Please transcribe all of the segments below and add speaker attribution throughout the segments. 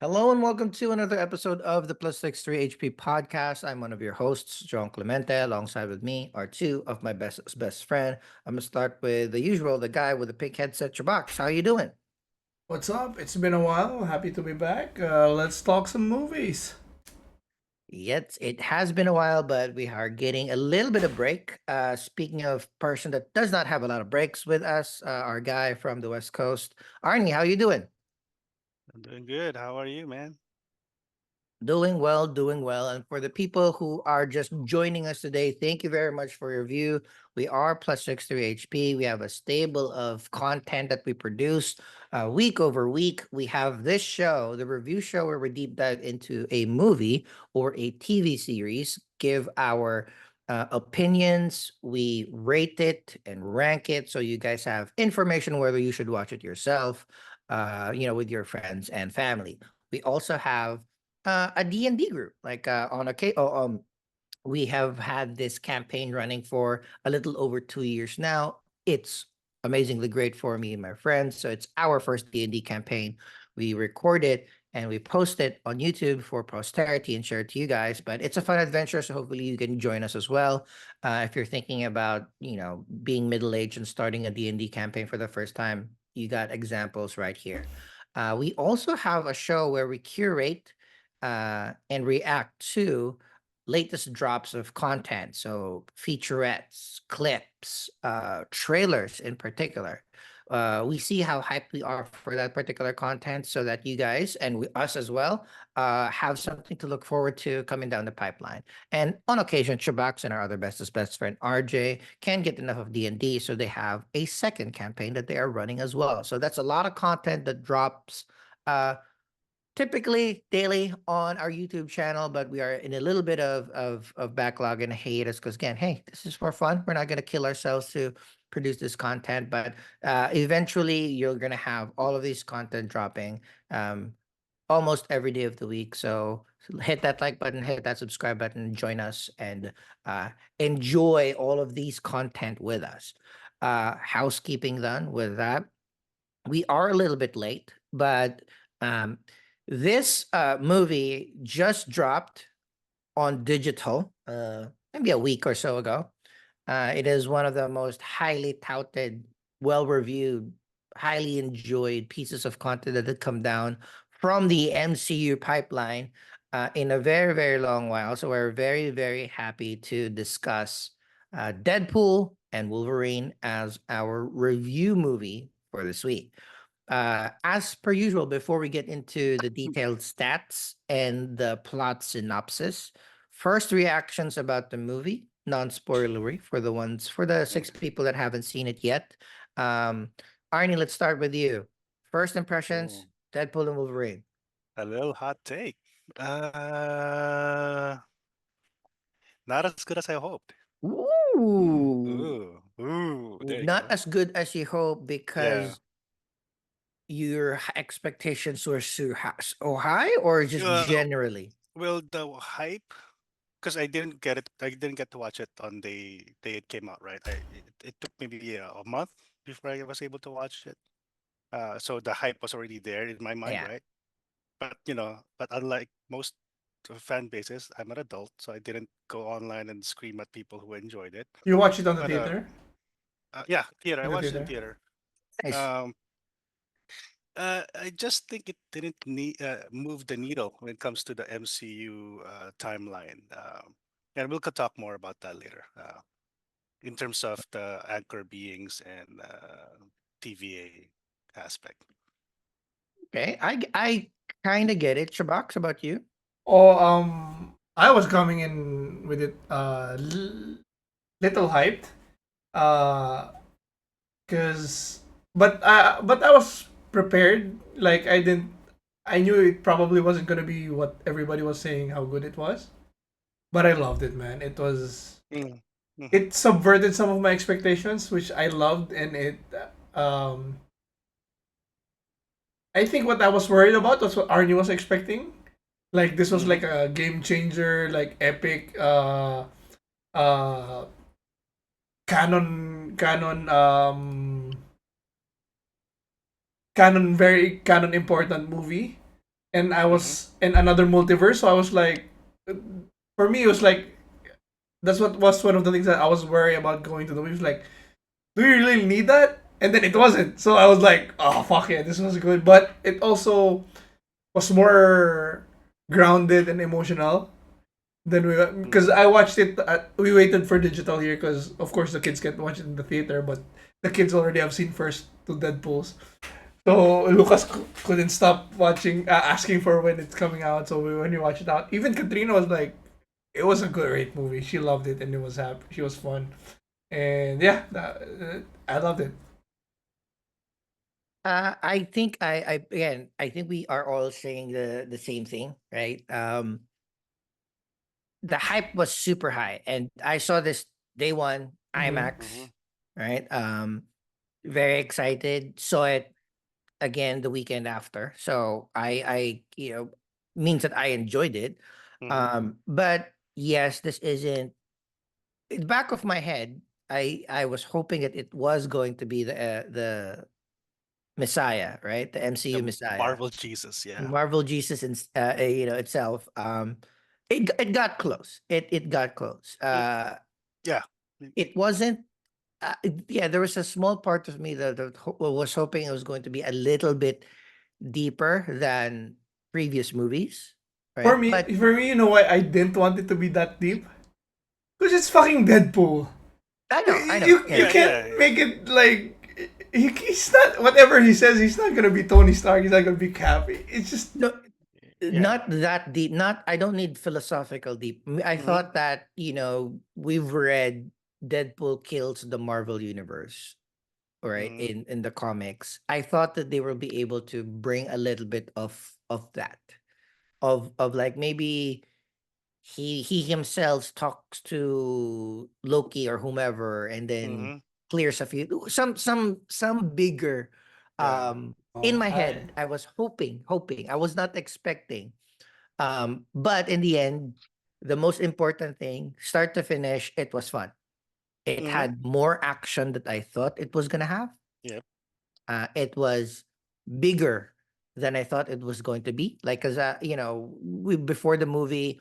Speaker 1: Hello and welcome to another episode of the Plus 63 HP podcast. I'm one of your hosts, John Clemente. Alongside with me are two of my best friend. I'm gonna start with the usual, the guy with the pink headset, CHUBAX. How you doing?
Speaker 2: What's up? It's been a while. Happy to be back. Let's talk some movies.
Speaker 1: Yes, it has been a while, but we are getting a little bit of break. Speaking of person that does not have a lot of breaks with us, our guy from the West Coast, Arnie. How you doing?
Speaker 3: I'm doing good. How are you, man?
Speaker 1: Doing well, doing well. And for the people who are just joining us today, thank you very much for your view. We are Plus 63 HP. We have a stable of content that we produce week over week. We have this show, the review show, where we deep dive into a movie or a TV series, give our opinions, we rate it and rank it so you guys have information whether you should watch it yourself, with your friends and family. We also have a D&D group. Like we have had this campaign running for a little over 2 years now. It's amazingly great for me and my friends. So it's our first D&D campaign. We record it and we post it on YouTube for posterity and share it to you guys. But it's a fun adventure, so hopefully you can join us as well. If you're thinking about, being middle-aged and starting a D&D campaign for the first time, you got examples right here. We also have a show where we curate and react to latest drops of content. So featurettes, clips, trailers in particular. We see how hyped we are for that particular content so that you guys and us as well have something to look forward to coming down the pipeline. And on occasion, Chubax and our other bestest best friend RJ can get enough of D&D, so they have a second campaign that they are running as well. So that's a lot of content that drops uh, typically daily on our YouTube channel, but we are in a little bit of backlog and hiatus because again, hey, this is for fun. We're not going to kill ourselves to produce this content, but eventually you're going to have all of these content dropping almost every day of the week. So hit that like button, hit that subscribe button, join us, and uh, enjoy all of these content with us. Housekeeping done with that, we are a little bit late, but um, this movie just dropped on digital maybe a week or so ago. It is one of the most highly touted, well reviewed, highly enjoyed pieces of content that had come down from the MCU pipeline in a very, very long while. So we're very, very happy to discuss Deadpool and Wolverine as our review movie for this week. As per usual, before we get into the detailed stats and the plot synopsis, first reactions about the movie, non-spoilery for the six people that haven't seen it yet. Um, Arnie, let's start with you. First impressions,
Speaker 3: Oh,
Speaker 1: Deadpool and Wolverine.
Speaker 3: a little hot take. Uh, Not as good as I hoped.
Speaker 1: Ooh,
Speaker 3: Ooh, there you
Speaker 1: not
Speaker 3: go.
Speaker 1: as good as you hope
Speaker 3: Yeah.
Speaker 1: because your expectations were so high, or just
Speaker 3: Uh,
Speaker 1: generally?
Speaker 3: well, the hype, because I didn't get it. I didn't get to watch it on the day it came out. Right. It took maybe a month before I was able to watch it. So the hype was already there in my mind,
Speaker 1: Yeah.
Speaker 3: right? But unlike most fan bases, I'm an adult, so I didn't go online and scream at people who enjoyed it.
Speaker 2: You watch it on the
Speaker 3: But
Speaker 2: theater?
Speaker 3: yeah, theater. I
Speaker 2: In the
Speaker 3: watched it in
Speaker 2: theater?
Speaker 3: theater.
Speaker 1: Nice.
Speaker 3: Um, I just think it didn't move the needle when it comes to the MCU timeline. And we'll could talk more about that later. In terms of the anchor beings and TVA aspect.
Speaker 1: Okay, I kind of get it. Shabaks, about you?
Speaker 2: Oh, I was coming in with it little hyped. Uh, cause, but I was prepared. Like I knew it probably wasn't gonna be what everybody was saying how good it was. But I loved it, man.
Speaker 3: Mm. Mm-hmm.
Speaker 2: It subverted some of my expectations, which I loved, and um I think what I was worried about was what Arnie was expecting. Like this was
Speaker 3: Mm-hmm.
Speaker 2: like a game changer, like epic, uh, canon, canon, very canon important movie. and I
Speaker 3: Mm-hmm.
Speaker 2: was in another multiverse. So I was like, for me, it was like that's what was one of the things that I was worried about going to the movie. Like, do you really need that? And then it wasn't. So I was like, oh fuck yeah, this was good. But it also was more grounded and emotional than we, because
Speaker 3: Mm-hmm.
Speaker 2: I watched it. We waited for digital here because of course the kids can't watch it in the theater, but the kids already have seen first two Deadpool's. So Lucas couldn't stop watching, asking for when it's coming out. So when we watched it out, even Katrina was like, it was a great movie. She loved it and it was happy. She was fun, and yeah, I loved it.
Speaker 1: I think I again I think we are all saying the same thing, right? The hype was super high, and I saw this day one
Speaker 2: Mm-hmm.
Speaker 3: Mm-hmm.
Speaker 1: IMAX, right? Very excited. Saw it again the weekend after, so I means that I enjoyed it.
Speaker 3: Mm-hmm.
Speaker 1: But yes, this isn't in the back of my head. I was hoping that it was going to be the Messiah, right? The
Speaker 3: The
Speaker 1: MCU Messiah,
Speaker 3: Marvel Jesus, yeah.
Speaker 1: Marvel Jesus, and itself. It got close. It got close.
Speaker 3: Mm, yeah.
Speaker 1: It wasn't. Yeah, there was a small part of me that was hoping it was going to be a little bit deeper than previous movies, right? But
Speaker 2: You know why I didn't want it to be that deep? Because it's fucking Deadpool.
Speaker 1: I know,
Speaker 2: You
Speaker 1: yeah.
Speaker 3: Yeah,
Speaker 2: can't
Speaker 3: yeah.
Speaker 2: make it like he's not whatever he says. He's not gonna be Tony Stark. He's not gonna be Cap. It's just
Speaker 1: No,
Speaker 3: Yeah.
Speaker 1: not that deep. Not I don't need philosophical deep. I
Speaker 3: Mm-hmm.
Speaker 1: thought that we've read Deadpool kills the Marvel universe, right?
Speaker 3: Mm-hmm.
Speaker 1: In the comics, I thought that they will be able to bring a little bit of that, of like maybe he himself talks to Loki or whomever, and then
Speaker 3: Mm-hmm.
Speaker 1: clears a few some bigger.
Speaker 3: Yeah.
Speaker 1: In
Speaker 2: oh,
Speaker 1: my
Speaker 2: I
Speaker 1: head, I was hoping. I was not expecting. But in the end, the most important thing, start to finish, it was fun. It
Speaker 3: Mm-hmm.
Speaker 1: had more action that I thought it was gonna have.
Speaker 3: Yep.
Speaker 1: It was bigger than I thought it was going to be. Like, cause we before the movie,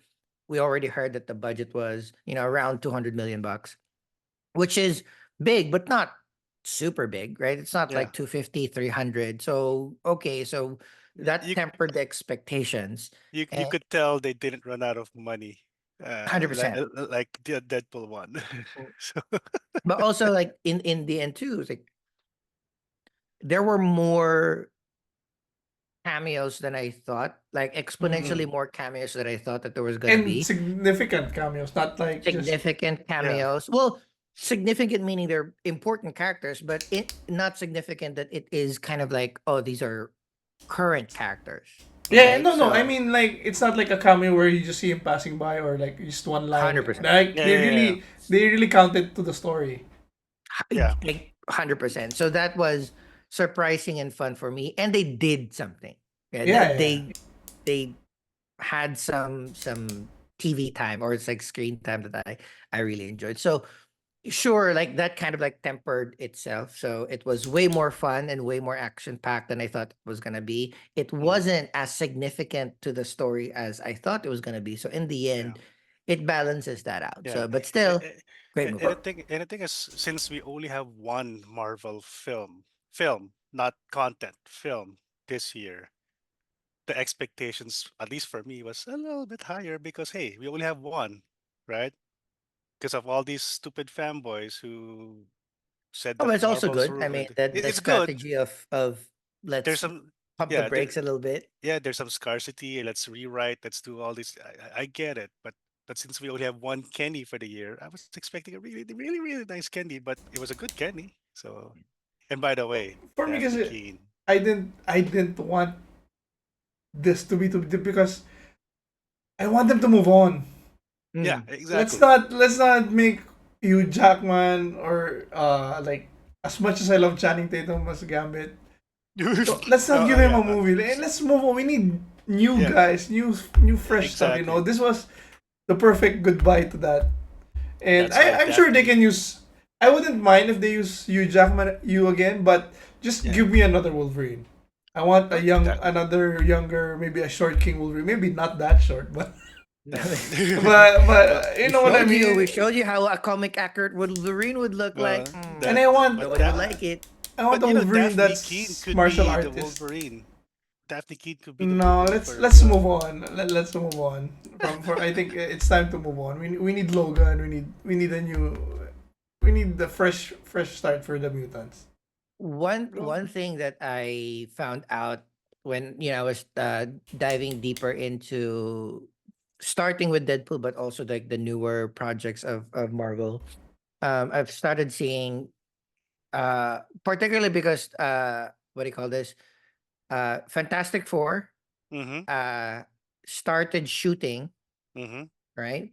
Speaker 1: we already heard that the budget was around 200 million bucks, which is big, but not super big, right? It's not
Speaker 3: Yeah.
Speaker 1: like 250, 300. So okay, so that
Speaker 3: You
Speaker 1: tempered the expectations,
Speaker 3: you
Speaker 1: and
Speaker 3: could tell they didn't run out of money.
Speaker 1: 100%.
Speaker 3: Like the Deadpool one. So
Speaker 1: But also, like, in the end too, it's like there were more cameos than I thought, like
Speaker 2: mm.
Speaker 1: exponentially more cameos than I thought that there was gonna
Speaker 2: And
Speaker 1: be.
Speaker 2: significant cameos, not like just
Speaker 1: Significant
Speaker 3: yeah.
Speaker 1: cameos. Well, significant meaning they're important characters, but it not significant that it is kind of like, oh, these are current characters,
Speaker 2: yeah.
Speaker 3: Mm-hmm.
Speaker 1: right?
Speaker 2: No. I
Speaker 1: So
Speaker 2: mean, like it's not like a cameo where you just see him passing by or like just one line.
Speaker 1: 100%.
Speaker 2: Like
Speaker 3: Yeah, yeah, yeah.
Speaker 2: they really counted to the story.
Speaker 3: Yeah.
Speaker 1: Like 100%. So that was surprising and fun for me, and they did something. Yeah,
Speaker 2: Yeah, yeah.
Speaker 1: they had some TV time, or it's like screen time that I really enjoyed. So sure, like that kind of like tempered itself. So it was way more fun and way more action packed than I thought it was gonna be. It
Speaker 3: Mm-hmm.
Speaker 1: wasn't as significant to the story as I thought it was gonna be. So in the
Speaker 3: Yeah.
Speaker 1: end, it balances that out.
Speaker 3: Yeah.
Speaker 1: So, but still, great movie.
Speaker 3: And the thing is, since we only have one Marvel film, not content, film this year, the expectations, at least for me, was a little bit higher because hey, we only have one, right? Because of all these stupid fanboys who said
Speaker 1: Oh,
Speaker 3: that
Speaker 1: but it's also
Speaker 3: Marvel's
Speaker 1: good. I mean,
Speaker 3: ruined.
Speaker 1: that the
Speaker 3: It's good.
Speaker 1: strategy of
Speaker 3: There's
Speaker 1: let's
Speaker 3: some,
Speaker 1: pump the
Speaker 3: yeah,
Speaker 1: brakes a little bit.
Speaker 3: there's some scarcity. Let's rewrite. Let's do all this. I get it, but since we only have one Kenny for the year, I was expecting a really, really, really nice Kenny, but it was a good Kenny. So, and by the way,
Speaker 2: For me,
Speaker 3: Daphne
Speaker 2: because
Speaker 3: Keane.
Speaker 2: I didn't want this to be too deep because I want them to move on.
Speaker 3: Yeah,
Speaker 1: Mm.
Speaker 3: exactly.
Speaker 2: Let's not make Hugh Jackman or like as much as I love Channing Tatum as Gambit. Let's not give him
Speaker 3: Yeah,
Speaker 2: a movie. Let's move on. We need new
Speaker 3: yeah,
Speaker 2: guys, new fresh stuff. You know,
Speaker 3: exactly.
Speaker 2: this was the perfect goodbye to that. And
Speaker 3: That's why
Speaker 2: I'm sure they
Speaker 3: Daphne.
Speaker 2: can use. I wouldn't mind if they use Hugh Jackman you again, but just
Speaker 3: Yeah,
Speaker 2: give me another Wolverine. I want a
Speaker 3: Well,
Speaker 2: young,
Speaker 3: that
Speaker 2: another younger, maybe a short King Wolverine. Maybe not that short, but
Speaker 3: that well,
Speaker 2: you
Speaker 1: We
Speaker 2: know what I
Speaker 1: showed you.
Speaker 2: mean.
Speaker 1: We showed you how a comic accurate Wolverine would look like.
Speaker 2: And
Speaker 3: that
Speaker 1: Nobody would
Speaker 3: that
Speaker 1: like it.
Speaker 2: I want
Speaker 3: but
Speaker 2: a
Speaker 3: you know
Speaker 2: Wolverine
Speaker 3: Daphne Keane
Speaker 2: that's
Speaker 3: could
Speaker 2: martial
Speaker 3: be the
Speaker 2: artist.
Speaker 3: Wolverine. Daphne Keane could be the
Speaker 2: No,
Speaker 3: Wolverine
Speaker 2: let's
Speaker 3: for
Speaker 2: let's move on. Let's move on from for. I think it's time to move on. We need Logan. We need a new. We need the fresh start for the mutants.
Speaker 1: One thing that I found out when I was diving deeper into starting with Deadpool, but also like the newer projects of Marvel. I've started seeing, particularly because what do you call this? Fantastic Four
Speaker 3: Mm-hmm.
Speaker 1: uh started shooting,
Speaker 3: Mm-hmm.
Speaker 1: right,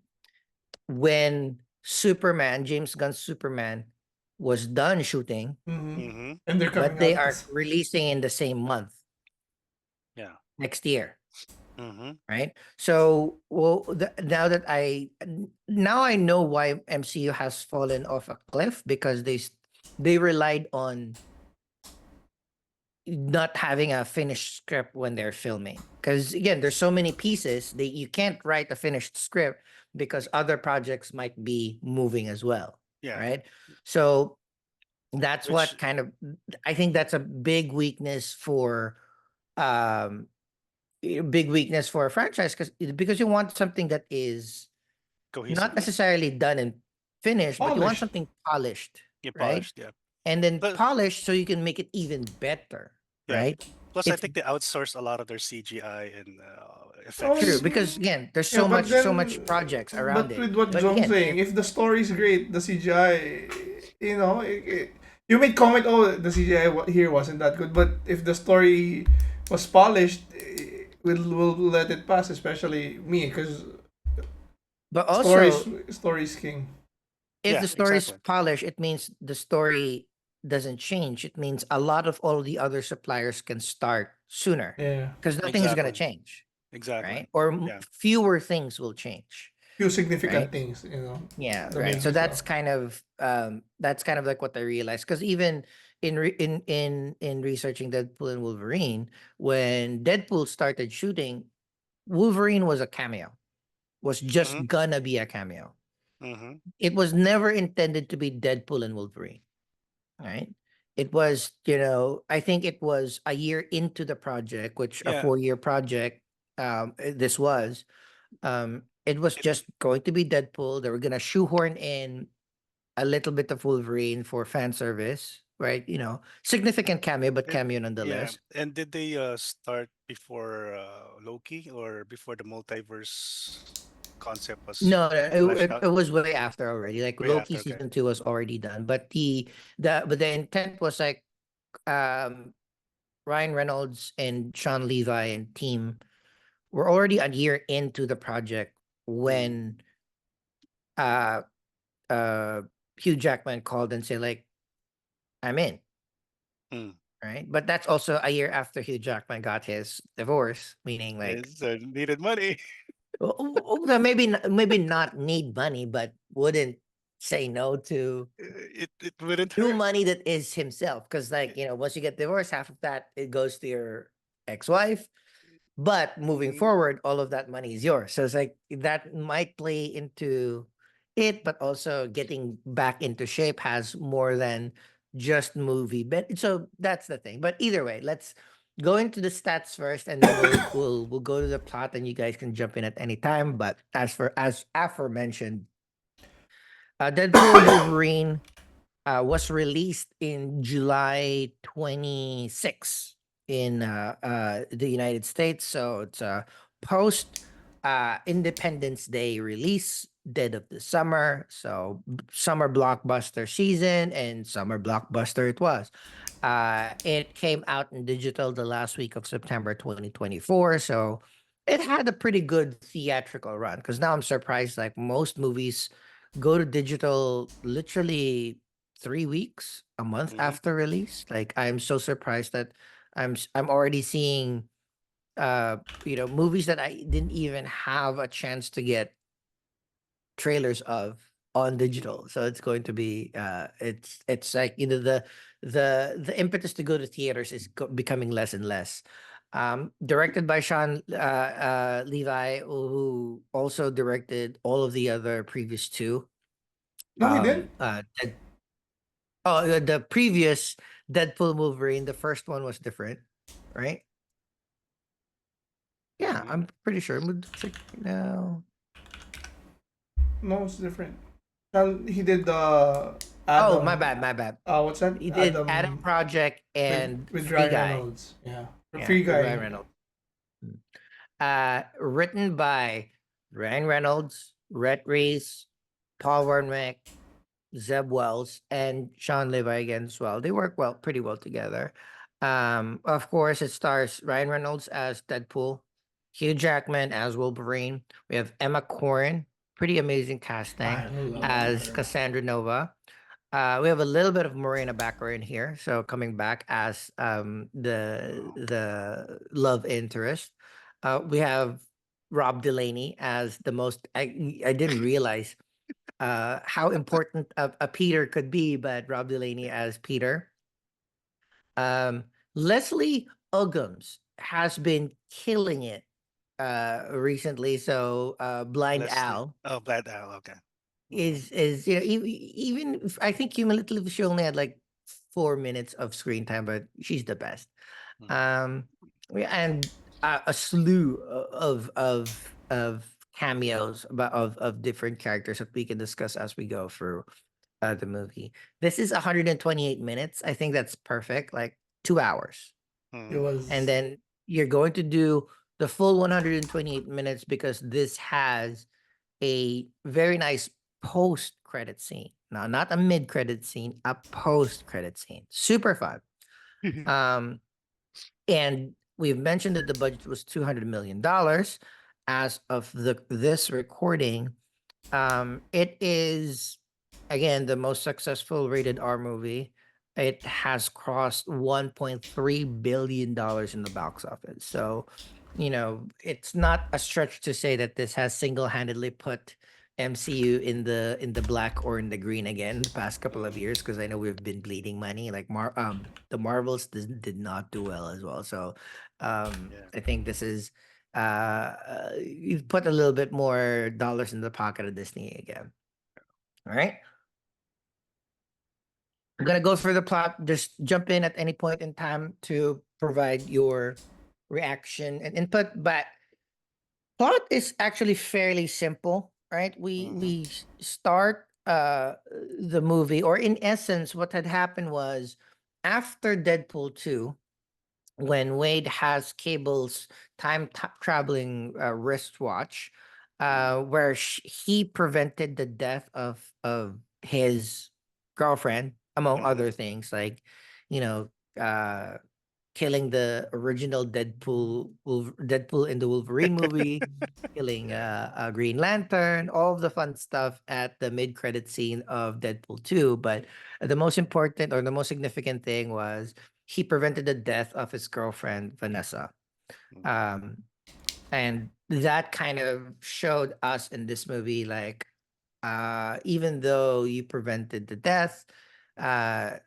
Speaker 1: when Superman, James Gunn's Superman, was done shooting,
Speaker 2: Mm-hmm.
Speaker 3: Mm-hmm.
Speaker 2: And they're
Speaker 1: but
Speaker 2: coming
Speaker 1: they
Speaker 2: out
Speaker 1: are
Speaker 2: this.
Speaker 1: releasing in the same month
Speaker 3: Yeah.
Speaker 1: next year,
Speaker 3: Mm-hmm.
Speaker 1: right? So, well, now I know why MCU has fallen off a cliff, because they relied on not having a finished script when they're filming. Because again, there's so many pieces that you can't write a finished script because other projects might be moving as well,
Speaker 3: Yeah.
Speaker 1: right? So that's
Speaker 3: Which
Speaker 1: what kind of, I think that's a um big weakness for a franchise, because you want something that is not
Speaker 3: cohesive.
Speaker 1: necessarily done and finished, but you want
Speaker 2: Polished.
Speaker 1: something polished,
Speaker 3: Yeah,
Speaker 1: right?
Speaker 3: polished. Yeah.
Speaker 1: And then
Speaker 3: But
Speaker 1: polished so you can make it even better,
Speaker 3: yeah.
Speaker 1: right?
Speaker 3: Plus, I
Speaker 1: It's
Speaker 3: think they outsource a lot of their CGI and
Speaker 1: true,
Speaker 3: effects.
Speaker 1: because again, there's
Speaker 2: Yeah, but
Speaker 1: so much
Speaker 2: then,
Speaker 1: projects around
Speaker 2: but
Speaker 1: it.
Speaker 2: with what
Speaker 1: But
Speaker 2: Jong's
Speaker 1: again,
Speaker 2: saying, if the story is great, the CGI, you may comment, oh, the CGI here wasn't that good, but if the story was polished, we'll let it pass, especially me, because
Speaker 1: but
Speaker 2: stories
Speaker 1: also,
Speaker 2: stories king.
Speaker 1: if
Speaker 3: Yeah,
Speaker 1: the story is
Speaker 3: exactly.
Speaker 1: polished, it means the story doesn't change. It means a lot of all the other suppliers can start sooner,
Speaker 2: Yeah,
Speaker 1: because nothing is going to
Speaker 3: Exactly.
Speaker 1: change,
Speaker 3: Exactly.
Speaker 1: right? Or
Speaker 3: Yeah.
Speaker 1: fewer things will change,
Speaker 2: few
Speaker 1: right?
Speaker 2: significant things,
Speaker 1: Yeah,
Speaker 2: the
Speaker 1: right. So
Speaker 2: major stuff.
Speaker 1: that's kind of like what I realized, because even in researching Deadpool and Wolverine, when Deadpool started shooting, Wolverine was a cameo, was
Speaker 3: Mm-hmm.
Speaker 1: just gonna be a cameo.
Speaker 3: Mm-hmm.
Speaker 1: It was never intended to be Deadpool and Wolverine, right? It was, I think it was a year into the project, which a
Speaker 3: Yeah.
Speaker 1: 4-year project, this was. It was
Speaker 3: It,
Speaker 1: just going to be Deadpool. They were gonna shoehorn in a little bit of Wolverine for fan service, right? Significant cameo, but
Speaker 3: it,
Speaker 1: cameo
Speaker 3: yeah.
Speaker 1: nonetheless.
Speaker 3: And did they start before Loki or before the multiverse concept was
Speaker 1: No, no,
Speaker 3: fleshed
Speaker 1: it
Speaker 3: out?
Speaker 1: was way after already. Like
Speaker 3: Way
Speaker 1: Loki
Speaker 3: after. Okay.
Speaker 1: season 2 was already done, but the intent was like, um Ryan Reynolds and Sean Levi and team were already a year into the project
Speaker 3: Mm.
Speaker 1: when uh uh Hugh Jackman called and said, like, I'm in,
Speaker 3: Mm.
Speaker 1: right? But that's also a year after Hugh Jackman got his divorce, meaning like,
Speaker 3: It's needed money.
Speaker 1: well, maybe not need money, but wouldn't say no to
Speaker 3: It wouldn't
Speaker 1: new
Speaker 3: hurt.
Speaker 1: money that is himself, because like, once you get divorced, half of that it goes to your ex-wife. But moving
Speaker 3: Mhm.
Speaker 1: forward, all of that money is yours. So it's like that might play into it, but also getting back into shape has more than just movie. But so that's the thing. But either way, let's go into the stats first, and then we'll go to the plot, and you guys can jump in at any time. But as aforementioned, Deadpool and Wolverine was released in July 26 in the United States. So it's a post Independence Day release, dead of the summer. So summer blockbuster season, and summer blockbuster it was. It came out in digital the last week of September 2024. So it had a pretty good theatrical run, because now I'm surprised, like most movies go to digital literally 3 weeks, a month
Speaker 3: Mhm.
Speaker 1: after release. Like, I'm so surprised that I'm already seeing movies that I didn't even have a chance to get trailers of. on digital. So it's going to be it's like, you know, the impetus to go to theaters is becoming less and less. Directed by Sean Levi, who also directed all of the other previous two.
Speaker 2: No, he did.
Speaker 1: The previous Deadpool Wolverine, the first one was different, right? Yeah,
Speaker 3: Yeah.
Speaker 1: I'm pretty sure. I'm gonna check now.
Speaker 2: No, it's different. He did
Speaker 1: Oh, my
Speaker 2: Adam.
Speaker 1: bad, my bad.
Speaker 2: What's that?
Speaker 1: He did Adam
Speaker 2: Adam
Speaker 1: Project
Speaker 2: with
Speaker 1: and Free
Speaker 2: Ryan
Speaker 1: Guy.
Speaker 2: Reynolds. Yeah, the
Speaker 1: Yeah,
Speaker 2: Free
Speaker 1: with Ryan
Speaker 2: Guy.
Speaker 1: Reynolds. Written by Ryan Reynolds, Rhett Reese, Paul Warnick, Zeb Wells, and Sean Levi again as well. They work pretty well together. Of course, it stars Ryan Reynolds as Deadpool, Hugh Jackman as Wolverine. We have Emma Corrin, pretty amazing casting,
Speaker 2: I love
Speaker 1: as
Speaker 2: her.
Speaker 1: Cassandra Nova. We have a little bit of Morena Baccarin in here, so coming back as the love interest. We have Rob Delaney as the most. I didn't realize how important a Peter could be, but Rob Delaney as Peter. Um, Leslie Uggams has been killing it recently. So Blind
Speaker 3: Leslie.
Speaker 1: Al
Speaker 3: Oh, Blind Al. Okay. Mhm.
Speaker 1: is you know even if, I think cumulatively she only had like 4 minutes of screen time, but she's the best.
Speaker 3: Mhm.
Speaker 1: Um, and a slew of cameos of different characters that we can discuss as we go through the movie. This is 128 minutes. I think that's perfect, like 2 hours.
Speaker 2: It
Speaker 3: Mhm.
Speaker 1: And
Speaker 2: was.
Speaker 1: then you're going to do the full 128 minutes because this has a very nice post credit scene. Now, not a mid credit scene, a post credit scene. Super fun. Um, and we've mentioned that the budget was $200 million as of this recording. It is again the most successful rated R movie. It has crossed $1.3 billion in the box office. So, you know, it's not a stretch to say that this has single-handedly put MCU in the black or in the green again the past couple of years, because I know we've been bleeding money. Like the Marvels did not do well as well. So
Speaker 3: Yeah.
Speaker 1: I think this is you've put a little bit more dollars in the pocket of Disney again. All right. I'm gonna go through the plot. Just jump in at any point in time to provide your reaction and input. But plot is actually fairly simple, right?
Speaker 3: Mhm.
Speaker 1: Start the movie, or in essence, what had happened was after Deadpool 2, when Wade has Cable's traveling wristwatch,
Speaker 3: Mhm.
Speaker 1: where he prevented the death of his girlfriend, among
Speaker 3: Mhm.
Speaker 1: other things, like, you know, uh, killing the original Deadpool in the Wolverine movie, killing
Speaker 3: Yeah.
Speaker 1: a Green Lantern, all of the fun stuff at the mid-credit scene of Deadpool 2. But the most important or the most significant thing was he prevented the death of his girlfriend, Vanessa.
Speaker 3: Mhm.
Speaker 1: Um, and that kind of showed us in this movie, like, even though you prevented the death, uh,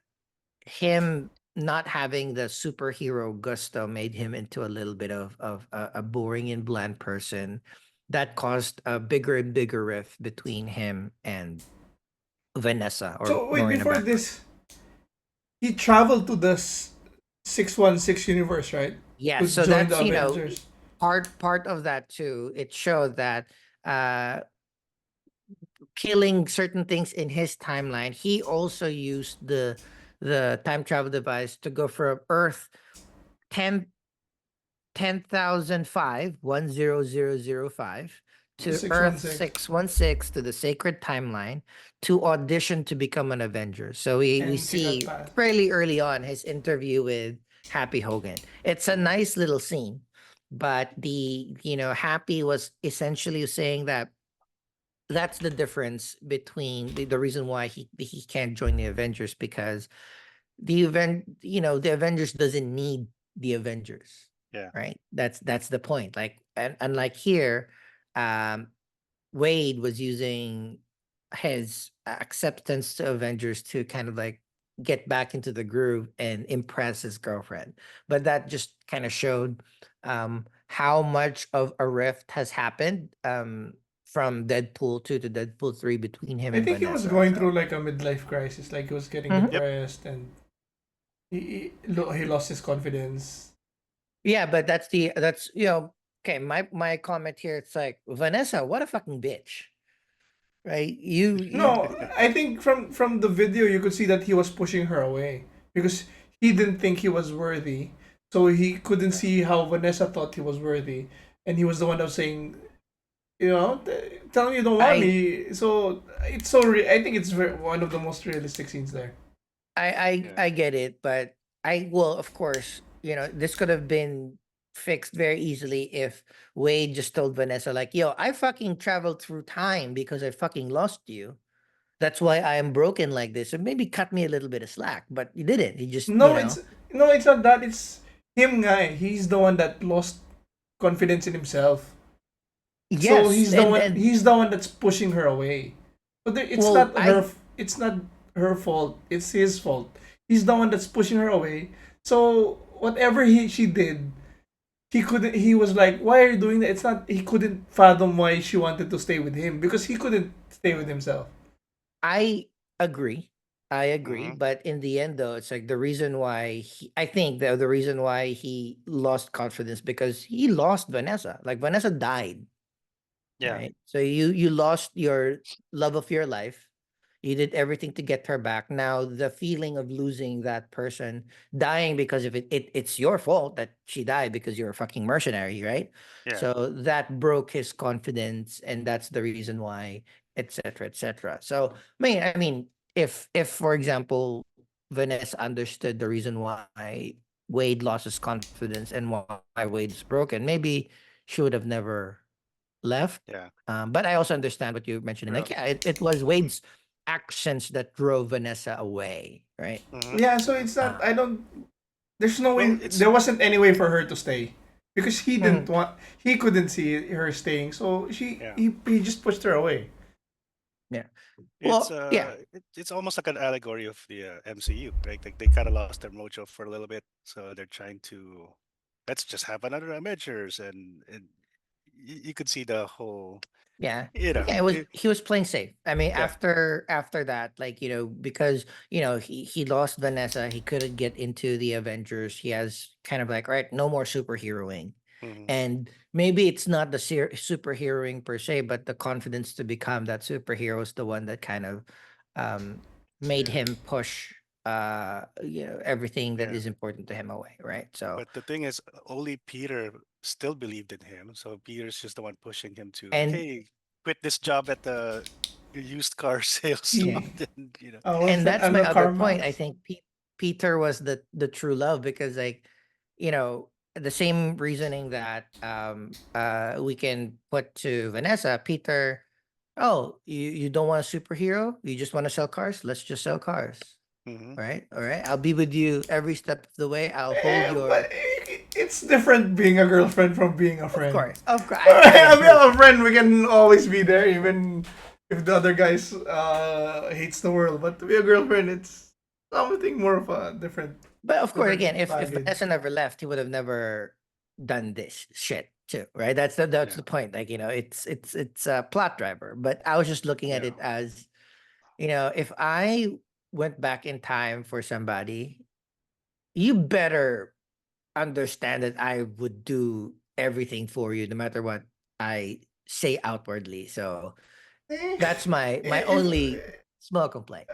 Speaker 1: him not having the superhero gusto made him into a little bit of a boring and bland person that caused a bigger and bigger rift between him and Vanessa or
Speaker 2: So wait,
Speaker 1: Morena
Speaker 2: before
Speaker 1: Baccarin.
Speaker 2: this, he traveled to the 616 universe, right?
Speaker 1: Yeah,
Speaker 2: To
Speaker 1: so
Speaker 2: join the
Speaker 1: that's,
Speaker 2: Avengers.
Speaker 1: part of that too. It showed that uh killing certain things in his timeline, he also used the time travel device to go from Earth 10 10,005
Speaker 2: The
Speaker 1: to Earth
Speaker 2: 616
Speaker 1: 616 to the sacred timeline to audition to become an Avenger. So we
Speaker 2: and kick out
Speaker 1: see
Speaker 2: path.
Speaker 1: fairly early on his interview with Happy Hogan. It's a
Speaker 3: Mhm.
Speaker 1: nice little scene, but Happy was essentially saying that that's the difference between the reason why he can't join the Avengers, because the Avengers doesn't need the Avengers,
Speaker 3: Yeah.
Speaker 1: right? That's the point. Like, and unlike here, um Wade was using his acceptance to Avengers to kind of like get back into the groove and impress his girlfriend. But that just kind of showed how much of a rift has happened from Deadpool 2 to Deadpool 3 between him
Speaker 2: I
Speaker 1: and
Speaker 2: think he was
Speaker 1: Vanessa.
Speaker 2: going
Speaker 1: So
Speaker 2: through like a midlife crisis. Like he was getting
Speaker 1: Mhm.
Speaker 3: Yep.
Speaker 2: depressed and he lost his confidence.
Speaker 1: Yeah, but that's okay. My comment here, it's like Vanessa, what a fucking bitch, right? You
Speaker 2: No, I think from the video you could see that he was pushing her away because he didn't think he was worthy. So he couldn't
Speaker 3: Yeah.
Speaker 2: see how Vanessa thought he was worthy, and he was the one that was saying, tell me you don't want
Speaker 1: I
Speaker 2: me. So it's I think it's one of the most realistic scenes there.
Speaker 3: Yeah.
Speaker 1: I get it, but I will, of course, this could have been fixed very easily if Wade just told Vanessa, like, yo, I fucking traveled through time because I fucking lost you. That's why I am broken like this. So maybe cut me a little bit of slack, but he didn't. He just,
Speaker 2: No, it's not that. It's him, guy. He's the one that lost confidence in himself. So
Speaker 1: yes, and
Speaker 2: he's the one that's pushing her away. But it's
Speaker 1: well,
Speaker 2: not it's not her fault. It's his fault. He's the one that's pushing her away. So whatever she did, he was like, why are you doing that? It's not he couldn't fathom why she wanted to stay with him because he couldn't stay with himself.
Speaker 1: I agree. I agree.
Speaker 3: Hmm.
Speaker 1: But in the end, though, it's like the reason why I think the reason why he lost confidence because he lost Vanessa. Like Vanessa died,
Speaker 3: Yeah.
Speaker 1: right? So you lost your love of your life. You did everything to get her back. Now the feeling of losing that person, dying because of it's your fault that she died because you're a fucking mercenary, right?
Speaker 3: Yeah.
Speaker 1: So that broke his confidence, and that's the reason why, etc., etc. So I mean, if for example, Vanessa understood the reason why Wade lost his confidence and why Wade's broken, maybe she would have never left.
Speaker 3: Yeah.
Speaker 1: But I also understand what you're mentioning. Like,
Speaker 3: Well.
Speaker 1: yeah, it was Wade's actions that drove Vanessa away, right?
Speaker 3: Hmm.
Speaker 2: Yeah, so
Speaker 3: Hmm.
Speaker 2: it's not.
Speaker 1: Uh,
Speaker 2: I don't. There's no
Speaker 3: Well,
Speaker 2: way.
Speaker 3: it's
Speaker 2: There wasn't any way for her to stay because he didn't
Speaker 1: mhm.
Speaker 2: want. He couldn't see her staying, so
Speaker 3: yeah.
Speaker 2: he just pushed her away.
Speaker 1: Yeah.
Speaker 3: It's
Speaker 1: Well, yeah.
Speaker 3: it's almost like an allegory of the MCU, right? Like they kind of lost their mojo for a little bit, so they're trying to let's just have another Avengers, and you could see the whole,
Speaker 1: Yeah.
Speaker 3: you know,
Speaker 1: Yeah, he was playing safe. I mean,
Speaker 3: yeah.
Speaker 1: after that, like, because, he lost Vanessa, he couldn't get into the Avengers. He has kind of like, right, no more superheroing.
Speaker 3: Hmm.
Speaker 1: And maybe it's not the superheroing per se, but the confidence to become that superhero is the one that kind of um made
Speaker 3: Yeah,
Speaker 1: him push everything that
Speaker 3: yeah.
Speaker 1: is important to him away, right? So,
Speaker 3: But the thing is, only Peter still believed in him, so Peter's just the one pushing him to like,
Speaker 1: and
Speaker 3: hey, quit this job at the used car sales lot,
Speaker 2: He
Speaker 3: and.
Speaker 2: what's
Speaker 1: and
Speaker 2: that?
Speaker 1: that's my
Speaker 2: Ano
Speaker 1: other point. I
Speaker 2: CarMax?
Speaker 1: think Peter was the true love because, like, the same reasoning that we can put to Vanessa, Peter. Oh, you don't want a superhero? You just want to sell cars? Let's just sell cars.
Speaker 3: Hmm.
Speaker 1: All right. I'll be with you every step of the way. I'll hold
Speaker 2: But
Speaker 1: your.
Speaker 2: it's different being a girlfriend from being a friend.
Speaker 1: Of course.
Speaker 2: I mean,
Speaker 1: I
Speaker 2: a friend, we can always be there, even if the other guys hates the world. But to be a girlfriend, it's something more of a
Speaker 1: But of course,
Speaker 2: different
Speaker 1: again, if
Speaker 2: baggage.
Speaker 1: Vanessa never left, he would have never done this shit too, right? That's the
Speaker 3: Yeah,
Speaker 1: point. Like, it's a plot driver. But I was just looking at
Speaker 3: yeah,
Speaker 1: it as, if I went back in time for somebody, you better understand that I would do everything for you, no matter what I say outwardly. So
Speaker 2: Eh,
Speaker 1: that's my
Speaker 2: if
Speaker 1: only small complaint.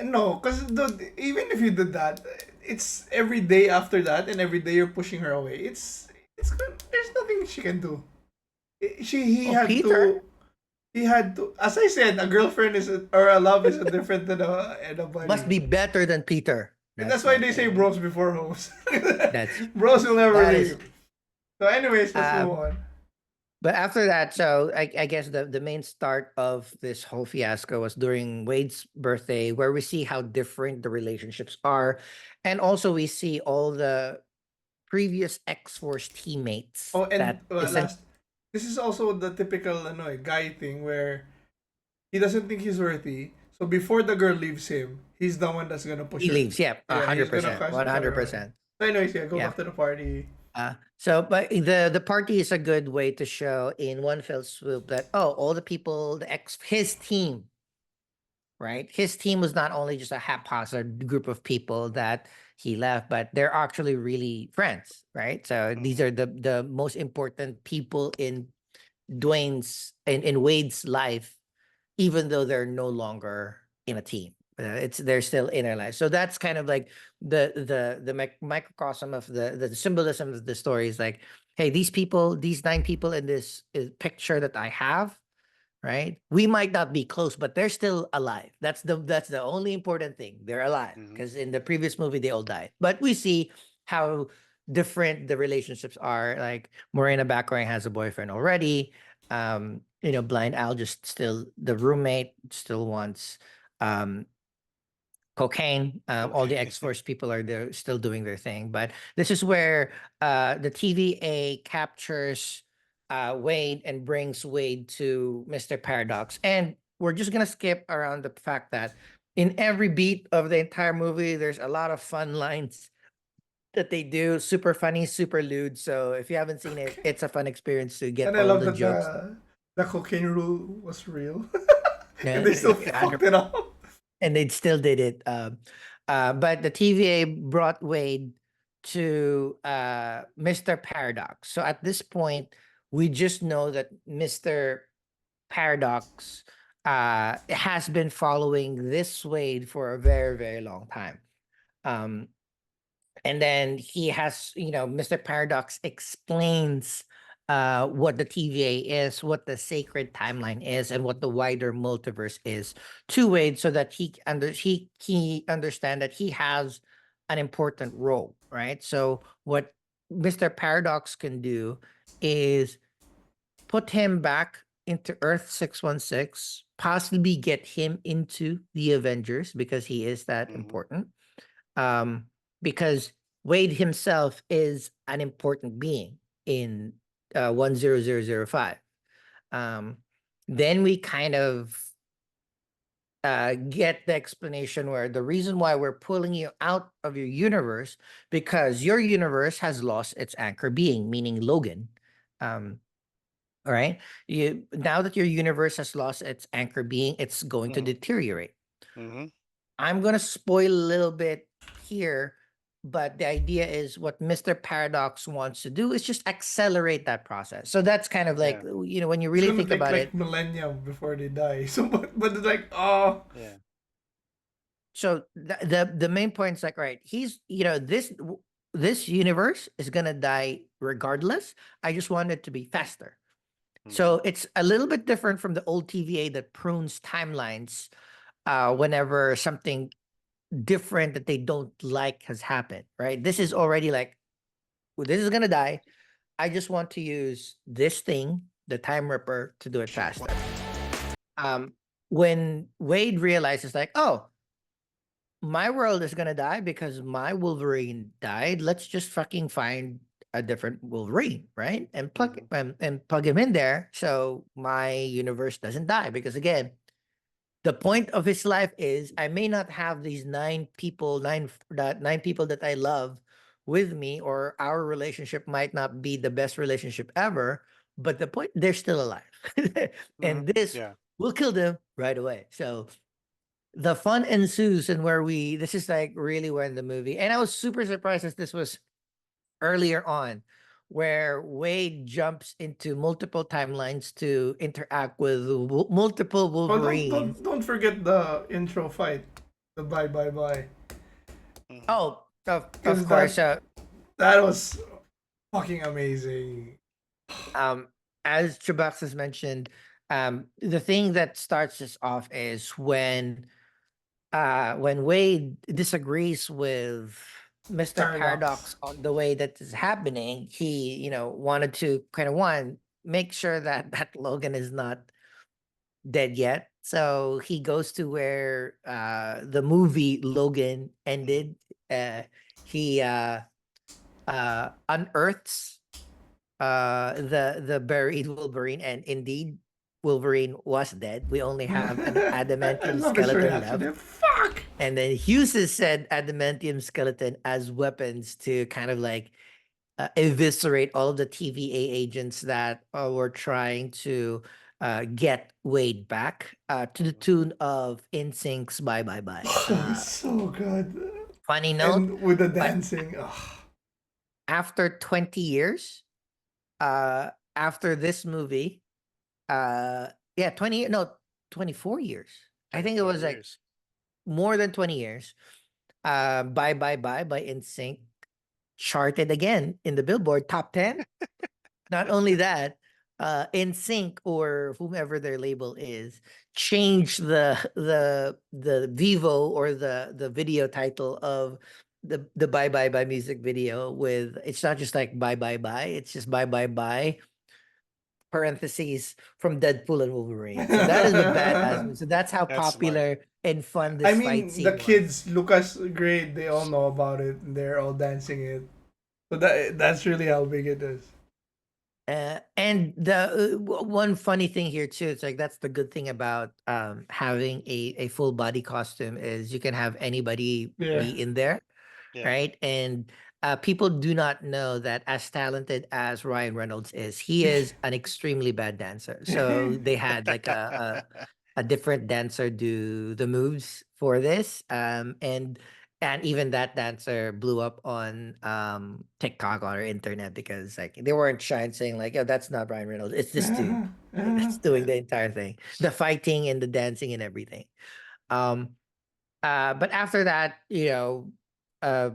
Speaker 2: no, because even if you did that, it's every day after that, and every day you're pushing her away. There's nothing she can do. He
Speaker 1: Well,
Speaker 2: had
Speaker 1: Peter
Speaker 2: to. He had to. As I said, a girlfriend or a love is a different than a
Speaker 1: must
Speaker 2: buddy.
Speaker 1: be better than Peter.
Speaker 2: And
Speaker 1: That's
Speaker 2: that's why
Speaker 1: my
Speaker 2: they say
Speaker 1: thing.
Speaker 2: bros before hoes.
Speaker 1: That's
Speaker 2: Bros will never
Speaker 1: that is
Speaker 2: leave. So, anyways, let's move
Speaker 1: um
Speaker 2: on.
Speaker 1: but after that, so I guess the main start of this whole fiasco was during Wade's birthday, where we see how different the relationships are. And also we see all the previous X-Force teammates
Speaker 2: Oh, and
Speaker 1: that isn't
Speaker 2: last, this is also the typical guy thing where he doesn't think he's worthy. So before the girl leaves him, he's the one that's gonna push
Speaker 1: He
Speaker 2: her.
Speaker 1: leaves. Yeah,
Speaker 2: Yeah, he's gonna
Speaker 1: 100%,
Speaker 2: push her away.
Speaker 1: 100%.
Speaker 2: So anyways, yeah, go
Speaker 1: Yeah.
Speaker 2: back to the party.
Speaker 1: So, but the party is a good way to show in one fell swoop that, oh, all the people, his team, right? His team was not only just a haphazard group of people that he left, but they're actually really friends, right? So these
Speaker 3: Mhm.
Speaker 1: are the most important people in in Wade's life, even though they're no longer in a team. They're still in our life. So that's kind of like the microcosm of the symbolism of the story is like, hey, these people, these 9 people in this picture that I have, right? We might not be close, but they're still alive. That's the only important thing. They're alive
Speaker 3: Mhm.
Speaker 1: because in the previous movie they all died. But we see how different the relationships are. Like Morena Baccarin has a boyfriend already. Blind Al just still the roommate still wants um cocaine. All the
Speaker 3: Okay.
Speaker 1: X-Force people are there still doing their thing. But this is where the TVA captures Wade and brings Wade to Mr. Paradox. And we're just gonna skip around the fact that in every beat of the entire movie, there's a lot of fun lines that they do. Super funny, super lewd. So if you haven't seen it,
Speaker 2: Okay.
Speaker 1: it's a fun experience to get
Speaker 2: And I
Speaker 1: all
Speaker 2: love
Speaker 1: the
Speaker 2: that
Speaker 1: jokes.
Speaker 2: the cocaine rule was real. And
Speaker 1: Yeah,
Speaker 2: they still fucked it up.
Speaker 1: and they still did it. But the TVA brought Wade to Mr. Paradox. So at this point, we just know that Mr. Paradox has been following this Wade for a very, very long time. Um, and then he has, Mr. Paradox explains what the TVA is, what the sacred timeline is, and what the wider multiverse is to Wade, so that he understand that he has an important role, right? So what Mr. Paradox can do is put him back into Earth 616, possibly get him into the Avengers because he is that
Speaker 3: Mhm.
Speaker 1: important. Um, because Wade himself is an important being in 10005. Um, then we kind of get the explanation where the reason why we're pulling you out of your universe because your universe has lost its anchor being, meaning Logan. Um, all right. Now that your universe has lost its anchor being, it's going to
Speaker 3: Mhm.
Speaker 1: deteriorate.
Speaker 3: Mhm.
Speaker 1: I'm gonna spoil a little bit here, but the idea is what Mr. Paradox wants to do is just accelerate that process. So that's kind of like,
Speaker 3: Yeah.
Speaker 1: when you
Speaker 2: It's
Speaker 1: really
Speaker 2: gonna
Speaker 1: think
Speaker 2: take
Speaker 1: about
Speaker 2: like
Speaker 1: it.
Speaker 2: millennia before they die. So but it's like, oh,
Speaker 3: Yeah.
Speaker 1: So the main point is like, right, he's this universe is gonna die regardless. I just want it to be faster.
Speaker 3: Mhm.
Speaker 1: So it's a little bit different from the old TVA that prunes timelines whenever something different that they don't like has happened, right? This is already like, well, this is gonna die. I just want to use this thing, the Time Ripper, to do it faster. Um, when Wade realizes, like, oh, my world is gonna die because my Wolverine died. Let's just fucking find a different Wolverine, right? And
Speaker 3: Mhm.
Speaker 1: plug him in there so my universe doesn't die. Because again, the point of his life is I may not have these 9 people, 9 people that I love with me, or our relationship might not be the best relationship ever, but the point they're still alive.
Speaker 3: Mhm.
Speaker 1: And this
Speaker 3: Yeah.
Speaker 1: will kill them right away. So the fun ensues, and where this is like really when the movie, and I was super surprised as this was earlier on, where Wade jumps into multiple timelines to interact with multiple
Speaker 2: oh,
Speaker 1: Wolverines.
Speaker 2: don't forget the intro fight, the bye bye bye,
Speaker 3: Mhm.
Speaker 1: Oh, of
Speaker 2: because
Speaker 1: course.
Speaker 2: that was fucking amazing.
Speaker 1: Um, as Chubax has mentioned, the thing that starts this off is when Wade disagrees with Mr.
Speaker 2: Paradox.
Speaker 1: Paradox on the way that is happening. He, wanted to kind of make sure that that Logan is not dead yet. So he goes to where the movie Logan
Speaker 3: Mhm.
Speaker 1: ended. He unearths the buried Wolverine, and indeed Wolverine was dead. We only have an
Speaker 2: I
Speaker 1: adamantium
Speaker 2: love his
Speaker 1: skeleton
Speaker 2: reaction.
Speaker 1: left.
Speaker 2: Fuck.
Speaker 1: And then Hughes said adamantium skeleton as weapons to kind of like eviscerate all of the TVA agents that were trying to get Wade back to the
Speaker 3: Mhm.
Speaker 1: tune of InSync's Bye Bye Bye.
Speaker 2: Oh, it's so good.
Speaker 1: Funny note,
Speaker 2: And with the
Speaker 1: but
Speaker 2: dancing. Oh.
Speaker 1: after 20 years, after this movie, yeah, 20, no, 24 years. I think it
Speaker 3: 24
Speaker 1: was like
Speaker 3: years.
Speaker 1: more than 20 years. Bye Bye Bye by InSync charted again in the Billboard top 10. Not only that, InSync or whomever their label is changed the Vivo or the video title of the Bye Bye Bye music video with it's not just like Bye Bye Bye, it's just Bye Bye Bye parentheses from Deadpool and Wolverine. So that is a badass move. So that's how
Speaker 3: That's smart.
Speaker 1: popular and
Speaker 3: Yeah.
Speaker 1: fun
Speaker 2: I
Speaker 1: this fight
Speaker 2: mean, the
Speaker 1: scene was.
Speaker 2: kids, Lucas, great. They all know about it. And they're all dancing it. So that's really how big it is.
Speaker 1: And the one funny thing here too, it's like that's the good thing about having a full body costume is you can have anybody
Speaker 2: Yeah.
Speaker 1: be in there,
Speaker 3: Yeah.
Speaker 1: right? And people do not know that as talented as Ryan Reynolds is, he is an extremely bad dancer. So they had like a different dancer do the moves for this, and even that dancer blew up on TikTok or internet because like they weren't shy and saying like, "Oh, that's not Ryan Reynolds. It's this dude that's doing
Speaker 3: Yeah.
Speaker 1: the entire thing, the fighting and the dancing and everything." Um, but after that, uh,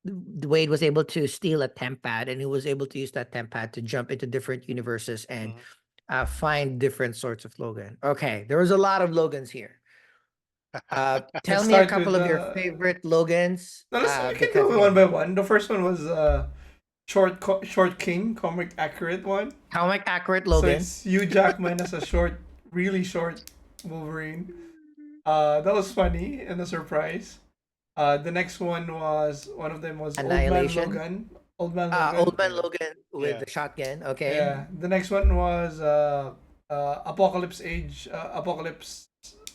Speaker 1: Wade was able to steal a temp pad, and he was able to use that temp pad to jump into different universes and
Speaker 3: Mhm.
Speaker 1: find different sorts of Logan. Okay, there was a lot of Logans here.
Speaker 2: Let's
Speaker 1: Tell me a
Speaker 2: start with
Speaker 1: couple of your
Speaker 2: the.
Speaker 1: favorite Logans,
Speaker 2: No, we can
Speaker 1: because
Speaker 2: go one by one. The first one was Short King, comic accurate one.
Speaker 1: comic accurate
Speaker 2: So
Speaker 1: Logan.
Speaker 2: it's Hugh Jackman as a short, really short Wolverine. That was funny and a surprise. The next one of them was
Speaker 1: Annihilation.
Speaker 2: Old Man
Speaker 1: Old
Speaker 2: Logan.
Speaker 1: Man Logan with
Speaker 3: Yeah.
Speaker 1: the shotgun. Okay.
Speaker 2: Yeah. The next one was Apocalypse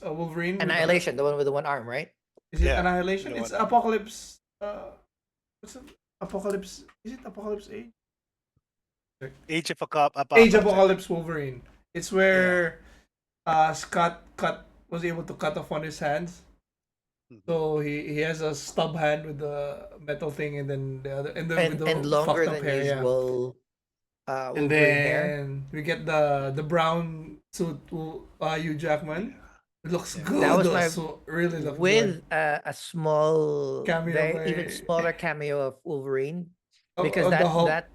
Speaker 2: Wolverine.
Speaker 1: Annihilation, the one with the one arm, right?
Speaker 2: Is it
Speaker 3: Yeah.
Speaker 2: Annihilation?
Speaker 3: You know
Speaker 2: It's
Speaker 3: what?
Speaker 2: Apocalypse. What's it? Apocalypse. Is it Apocalypse Age?
Speaker 3: Age of
Speaker 2: Age
Speaker 3: Apocalypse, I think.
Speaker 2: Apocalypse Wolverine. It's
Speaker 3: Yeah.
Speaker 2: where Scott was able to cut off on his hands.
Speaker 3: Mhm.
Speaker 2: So he has a stub hand with the metal thing, and then the other, and then with
Speaker 1: And
Speaker 2: the
Speaker 1: longer
Speaker 2: fucked up
Speaker 1: than
Speaker 2: hair, yeah.
Speaker 1: usual
Speaker 2: And
Speaker 1: Wolverine hair.
Speaker 2: then we get the brown suit, Hugh Jackman. It looks
Speaker 3: Yeah.
Speaker 2: good.
Speaker 1: That was
Speaker 2: though.
Speaker 1: my
Speaker 2: So really looks
Speaker 1: with
Speaker 2: good.
Speaker 1: a small,
Speaker 2: Cameo
Speaker 1: very even
Speaker 2: by
Speaker 1: smaller cameo of Wolverine because
Speaker 2: of the Hulk.
Speaker 1: that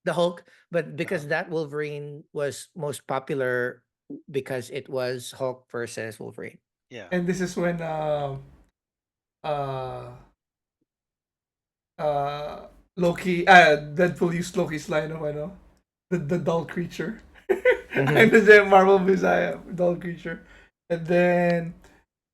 Speaker 1: the Hulk, but because
Speaker 3: Uh-huh.
Speaker 1: that Wolverine was most popular because it was Hulk versus Wolverine.
Speaker 3: Yeah.
Speaker 2: And this is when uh Loki Deadpool used Loki's line of the dull creature. And the Marvel Messiah dull creature. And then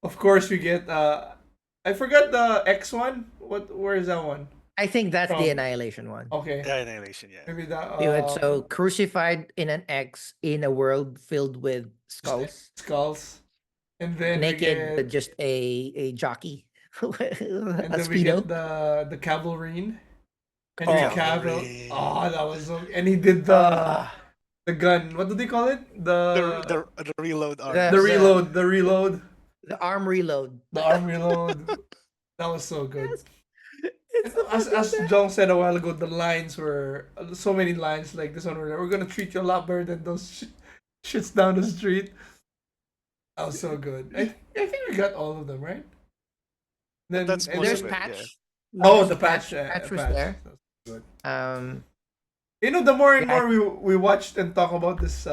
Speaker 2: of course we get I forgot the X one. Where is that one?
Speaker 1: I think that's the
Speaker 2: From
Speaker 1: Annihilation one.
Speaker 2: okay.
Speaker 3: Yeah, Annihilation, yeah.
Speaker 2: Maybe that
Speaker 1: We went so crucified in an X in a world filled with skulls,
Speaker 2: skulls. And then we
Speaker 1: naked,
Speaker 2: get
Speaker 1: just a jockey,
Speaker 2: and
Speaker 1: a
Speaker 2: then we get
Speaker 1: speedo.
Speaker 2: the Cavalry.
Speaker 3: The
Speaker 2: Henry
Speaker 1: Oh.
Speaker 2: Cavill.
Speaker 3: Cavalry.
Speaker 2: Oh, that was so. And he did
Speaker 1: Uh,
Speaker 2: the gun. What do they call it?
Speaker 3: The reload arm.
Speaker 2: The reload. The reload.
Speaker 1: the arm reload.
Speaker 2: The arm reload. That was so good.
Speaker 1: It's the
Speaker 2: As
Speaker 1: fucking
Speaker 2: Jong said a while ago, the lines were so many lines like this one. We're gonna treat you a lot better than those shits down the street. That was so good. I think we got all of them right. Then
Speaker 3: That's
Speaker 2: and
Speaker 3: most
Speaker 1: There's
Speaker 3: of
Speaker 2: then-
Speaker 3: it,
Speaker 1: Patch.
Speaker 2: Oh,
Speaker 1: There's
Speaker 2: the patch.
Speaker 1: Patch was there.
Speaker 2: That was good.
Speaker 1: The
Speaker 2: The more and
Speaker 1: Yeah,
Speaker 2: more we watched and talk about this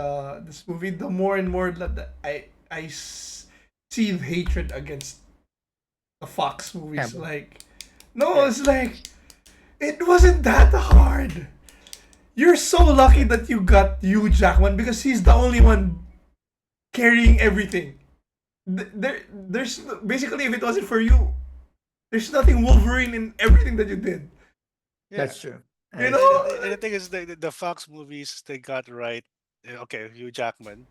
Speaker 2: movie, the more and more that I see hatred against the Fox movies.
Speaker 1: Yeah.
Speaker 2: Like, no,
Speaker 3: Yeah.
Speaker 2: it's like it wasn't that hard. You're so lucky that you got Hugh Jackman because he's the only one carrying everything. There's basically if it wasn't for you, there's nothing Wolverine in everything that you did.
Speaker 3: Yeah.
Speaker 1: that's true.
Speaker 2: You
Speaker 3: And,
Speaker 2: know?
Speaker 3: and the thing is, the Fox movies, they got right. Okay, Hugh Jackman.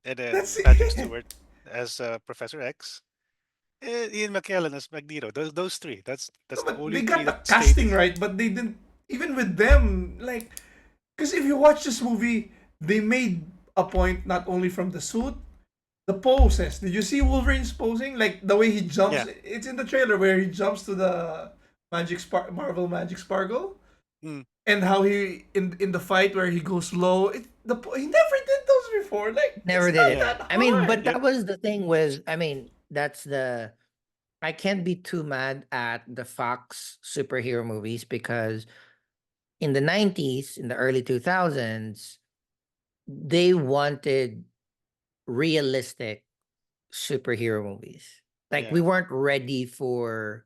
Speaker 3: and
Speaker 2: That's
Speaker 3: then Patrick
Speaker 2: it.
Speaker 3: Stewart as Professor X, and Ian McKellen as Magneto. Those three.
Speaker 2: No,
Speaker 3: That's the
Speaker 2: but
Speaker 3: only
Speaker 2: they
Speaker 3: three
Speaker 2: got the
Speaker 3: that stayed.
Speaker 2: casting right, but they didn't. Even with them, like, because if you watch this movie, they made a point not only from the suit, the poses. Did you see Wolverine's posing? Like the way he jumps.
Speaker 3: Yeah.
Speaker 2: It's in the trailer where he jumps to the Marvel Magic Sparkle,
Speaker 3: Mm,
Speaker 2: and how he in the fight where he goes low. He never did those before. Like
Speaker 1: Never
Speaker 2: it's
Speaker 1: did
Speaker 2: not
Speaker 1: it.
Speaker 3: yeah.
Speaker 2: that
Speaker 1: I mean, but
Speaker 2: hard.
Speaker 3: Yep.
Speaker 1: that was the thing with, I mean, that's the, I can't be too mad at the Fox superhero movies because in the 90s, in the early 2000s, they wanted realistic superhero movies. Like we
Speaker 3: Yeah.
Speaker 1: weren't ready for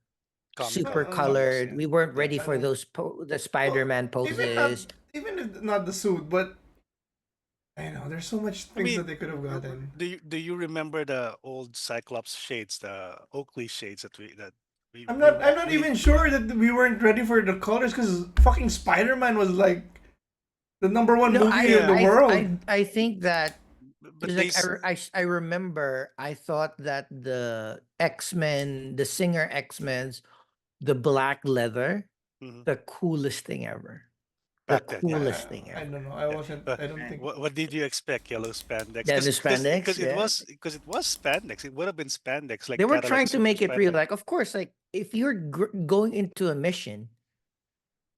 Speaker 3: Comic
Speaker 1: super
Speaker 3: comics.
Speaker 1: colored.
Speaker 3: Yeah.
Speaker 1: We weren't
Speaker 3: Yeah.
Speaker 1: ready
Speaker 2: I
Speaker 1: for
Speaker 2: don't.
Speaker 1: those the
Speaker 2: Well,
Speaker 1: Spider-Man
Speaker 2: even not
Speaker 1: poses.
Speaker 2: even if not the suit, but I know there's so much
Speaker 3: I
Speaker 2: things that
Speaker 3: mean,
Speaker 2: they could have gotten.
Speaker 3: do you remember the old Cyclops shades, the Oakley shades that we
Speaker 2: I'm
Speaker 3: we
Speaker 2: not.
Speaker 3: wa-
Speaker 2: I'm not
Speaker 3: we
Speaker 2: even sure that we weren't ready for the colors because fucking Spider Man was like the number one
Speaker 1: No,
Speaker 2: movie in
Speaker 3: yeah,
Speaker 2: the world.
Speaker 1: I think that
Speaker 3: but
Speaker 1: because
Speaker 3: they
Speaker 1: like
Speaker 3: s-
Speaker 1: I remember I thought that the X-Men, the Singer X-Men's, the black leather,
Speaker 3: mhm,
Speaker 1: the coolest thing ever. The
Speaker 3: back then, yeah,
Speaker 1: coolest thing
Speaker 2: I
Speaker 1: ever.
Speaker 2: don't know. I
Speaker 3: yeah.
Speaker 2: wasn't.
Speaker 3: But
Speaker 2: I don't
Speaker 1: Right.
Speaker 2: think
Speaker 3: what did you expect? Yellow spandex?
Speaker 1: Yeah, the spandex, yeah.
Speaker 3: Because it was spandex. It would have been spandex,
Speaker 1: They
Speaker 3: like
Speaker 1: were
Speaker 3: kind of like
Speaker 1: trying to make it real.
Speaker 3: Spider-Man.
Speaker 1: Like, of course, like if you're going into a mission,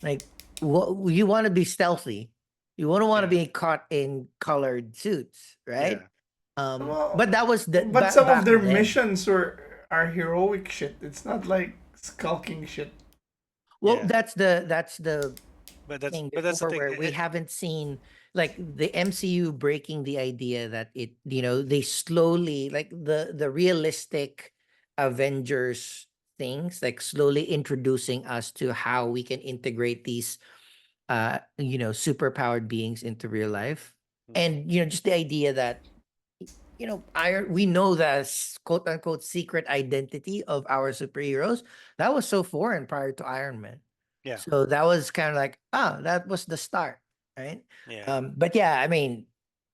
Speaker 1: like what you want to be stealthy, you wouldn't want to
Speaker 3: Yeah,
Speaker 1: be caught in colored suits, right?
Speaker 3: yeah,
Speaker 2: well,
Speaker 1: But that was the
Speaker 2: but some of
Speaker 1: back
Speaker 2: their
Speaker 1: then.
Speaker 2: missions are heroic shit. It's not like skulking shit.
Speaker 1: Well,
Speaker 3: yeah.
Speaker 1: that's the thing
Speaker 3: That's the
Speaker 1: before
Speaker 3: thing.
Speaker 1: where we haven't seen like the MCU breaking the idea that it, they slowly like the realistic Avengers things, like slowly introducing us to how we can integrate these super powered beings into real life.
Speaker 3: Mhm.
Speaker 1: And just the idea that iron we know the quote unquote secret identity of our superheroes that was so foreign prior to Iron Man.
Speaker 3: Yeah,
Speaker 1: So that was kind of like, that was the start, right?
Speaker 3: yeah.
Speaker 1: But yeah, I mean,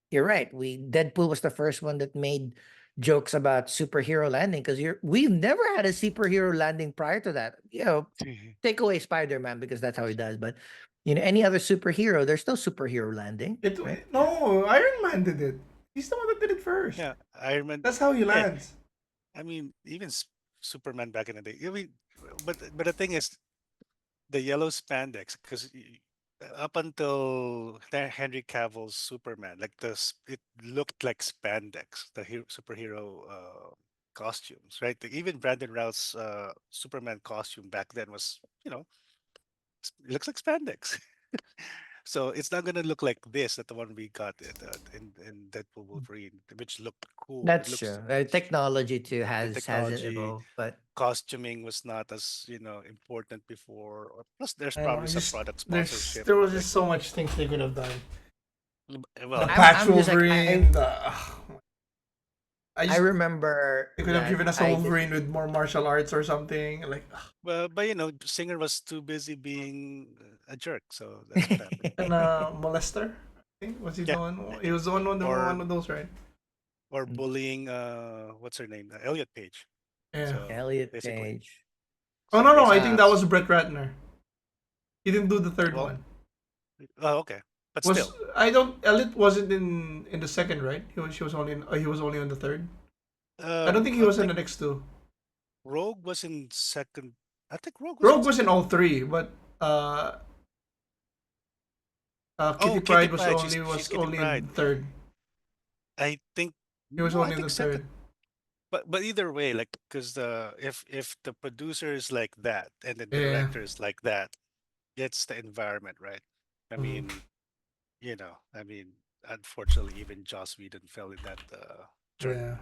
Speaker 1: you're right. Deadpool was the first one that made jokes about superhero landing because we've never had a superhero landing prior to that. Take away Spider-Man because that's how he does. But any other superhero, there's no superhero landing,
Speaker 2: It
Speaker 1: right?
Speaker 2: no Iron Man did it. He's the one that did it first.
Speaker 3: Yeah, Iron Man.
Speaker 2: That's how he
Speaker 3: Yeah,
Speaker 2: lands.
Speaker 3: I mean, even Superman back in the day. I mean, but the thing is, the yellow spandex, because up until Henry Cavill's Superman, like it looked like spandex, the superhero costumes, right? Like, even Brandon Routh's Superman costume back then was, it looks like spandex. So it's not gonna look like this, that the one we got in Deadpool Wolverine, which looked cool. It
Speaker 1: That's
Speaker 3: looks
Speaker 1: true. Technology too
Speaker 3: the
Speaker 1: hasn't
Speaker 3: technology,
Speaker 1: evolved, but
Speaker 3: costuming was not as important before. Or plus, there's
Speaker 2: I know.
Speaker 3: probably some product sponsorship.
Speaker 2: There was
Speaker 3: Like,
Speaker 2: just so much things they could have done. The
Speaker 3: well,
Speaker 1: I'm
Speaker 2: patch
Speaker 1: I'm just like
Speaker 2: Wolverine. I
Speaker 1: I
Speaker 2: just
Speaker 1: remember
Speaker 2: they could have
Speaker 1: that
Speaker 2: given us a
Speaker 1: I just
Speaker 2: Wolverine with more martial arts or something. Like
Speaker 3: but Singer was too busy being a jerk, so that's what happened.
Speaker 2: and molester. I think was he
Speaker 3: Yeah,
Speaker 2: the one?
Speaker 3: yeah.
Speaker 2: He was the
Speaker 3: Or
Speaker 2: one of those, right?
Speaker 3: bullying. What's her name? Elliot Page.
Speaker 2: Yeah.
Speaker 3: So
Speaker 1: Elliot
Speaker 3: basically,
Speaker 1: Page.
Speaker 2: Oh
Speaker 3: so
Speaker 2: no, I
Speaker 3: basically,
Speaker 2: think
Speaker 1: Uh,
Speaker 2: that was Brett Ratner. He didn't do the third
Speaker 3: well,
Speaker 2: one.
Speaker 3: oh, okay, but
Speaker 2: Was
Speaker 3: still,
Speaker 2: I don't Elliot wasn't in the second, right? He was only on the third. I don't think he
Speaker 3: I
Speaker 2: was in
Speaker 3: think
Speaker 2: the next two.
Speaker 3: Rogue was in second. I think Rogue was in
Speaker 2: Rogue was in
Speaker 3: second.
Speaker 2: all three, but uh,
Speaker 3: Oh,
Speaker 2: Kitty
Speaker 3: Kitty
Speaker 2: Pride
Speaker 3: Pryde. She's
Speaker 2: was
Speaker 3: Kitty
Speaker 2: only in
Speaker 3: Pryde.
Speaker 2: the third.
Speaker 3: I think
Speaker 2: He was
Speaker 3: no, I
Speaker 2: only in
Speaker 3: think
Speaker 2: the
Speaker 3: second.
Speaker 2: third.
Speaker 3: But either way, like, because if the producer is like that and the
Speaker 2: Yeah.
Speaker 3: director is like that, it's the environment, right? I
Speaker 2: Mhm.
Speaker 3: mean, I mean, unfortunately, even Joss Whedon fell in that
Speaker 2: Yeah.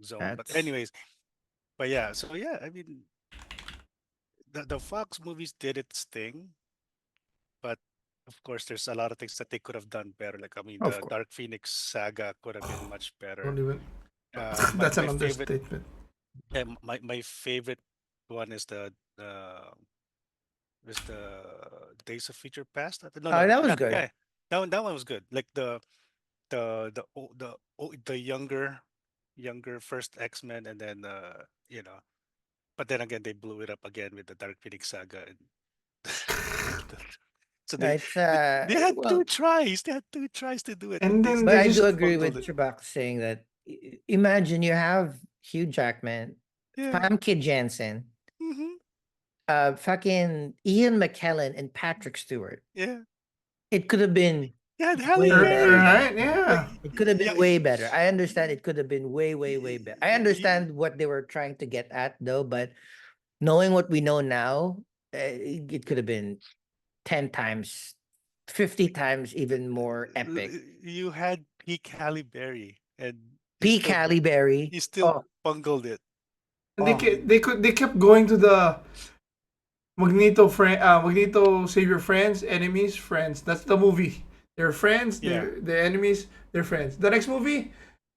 Speaker 3: zone. But
Speaker 1: that's
Speaker 3: anyways, but yeah, so yeah, I mean, the Fox movies did its thing, but of course, there's a lot of things that they could have done better. Like, I mean,
Speaker 1: of
Speaker 3: the
Speaker 1: course.
Speaker 3: Dark Phoenix saga could have been much
Speaker 2: Don't
Speaker 3: better.
Speaker 2: even.
Speaker 3: My
Speaker 2: That's an
Speaker 3: my favorite,
Speaker 2: understatement.
Speaker 3: yeah, my favorite one is the Days of Future Past. No, no,
Speaker 1: That was
Speaker 3: yeah,
Speaker 1: good.
Speaker 3: yeah. That one was good. Like, the younger first X-Men, and then but then again they blew it up again with the Dark Phoenix saga, and so
Speaker 1: It's
Speaker 3: they had two
Speaker 1: well,
Speaker 3: tries. They had two tries to do it, and
Speaker 2: And
Speaker 3: they
Speaker 2: then
Speaker 1: but
Speaker 2: they
Speaker 1: I
Speaker 2: just
Speaker 1: do agree
Speaker 3: bungled
Speaker 1: with
Speaker 3: it.
Speaker 1: Chubak saying that imagine you have Hugh Jackman,
Speaker 3: Yeah.
Speaker 1: Famke Janssen,
Speaker 3: Hmm.
Speaker 1: fucking Ian McKellen, and Patrick Stewart.
Speaker 3: Yeah.
Speaker 1: It could have been
Speaker 3: You had Halle
Speaker 1: way better
Speaker 3: Berry.
Speaker 1: than
Speaker 2: right,
Speaker 3: Like,
Speaker 2: yeah.
Speaker 1: it could have been
Speaker 3: yeah,
Speaker 1: way better. I understand it could have been way, way, way better. I
Speaker 3: y-
Speaker 1: understand what they were trying to get at though, but knowing what we know now, it could have been 10 times, 50 times even more epic.
Speaker 3: you had peak Halle Berry, and
Speaker 1: Peak Halle Berry.
Speaker 3: he still
Speaker 1: Oh,
Speaker 3: bungled it.
Speaker 2: And
Speaker 1: oh,
Speaker 2: they kept going to the Magneto save your friends, enemies, friends. That's the movie. They're friends,
Speaker 3: Yeah.
Speaker 2: they're enemies, they're friends. The next movie,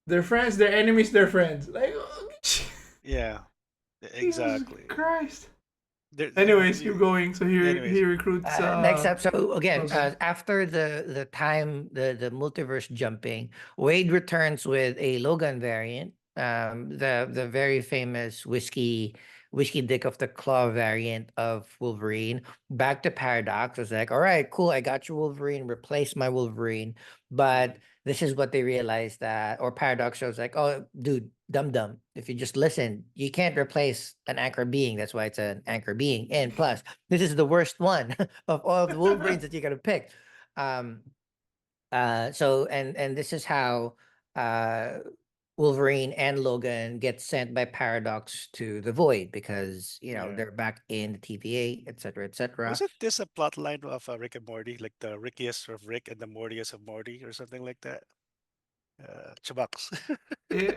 Speaker 2: they're friends, they're enemies, they're friends. Like
Speaker 3: Yeah.
Speaker 2: Jesus
Speaker 3: Exactly.
Speaker 2: Christ.
Speaker 3: There,
Speaker 2: Anyways, keep going. So he
Speaker 3: anyways,
Speaker 2: recruits
Speaker 1: next up. So again,
Speaker 2: Logan.
Speaker 1: after the multiverse jumping, Wade returns with a Logan variant, the very famous whiskey dick of the claw variant of Wolverine. Back to Paradox. Was like, all right, cool, I got your Wolverine. Replace my Wolverine, but this is what they realized that, or Paradox shows like, oh, dude, dum. If you just listen, you can't replace an anchor being. That's why it's an anchor being. And plus, this is the worst one of all of the Wolverines that you're gonna pick. Um, so and this is how uh Wolverine and Logan get sent by Paradox to the Void because
Speaker 3: yeah.
Speaker 1: they're back in the TVA, etc., etc.
Speaker 3: Wasn't this a plot line of Rick and Morty, like the Rickiest of Rick and the Mortiest of Morty, or something like that? CHUBAX.
Speaker 2: Yeah,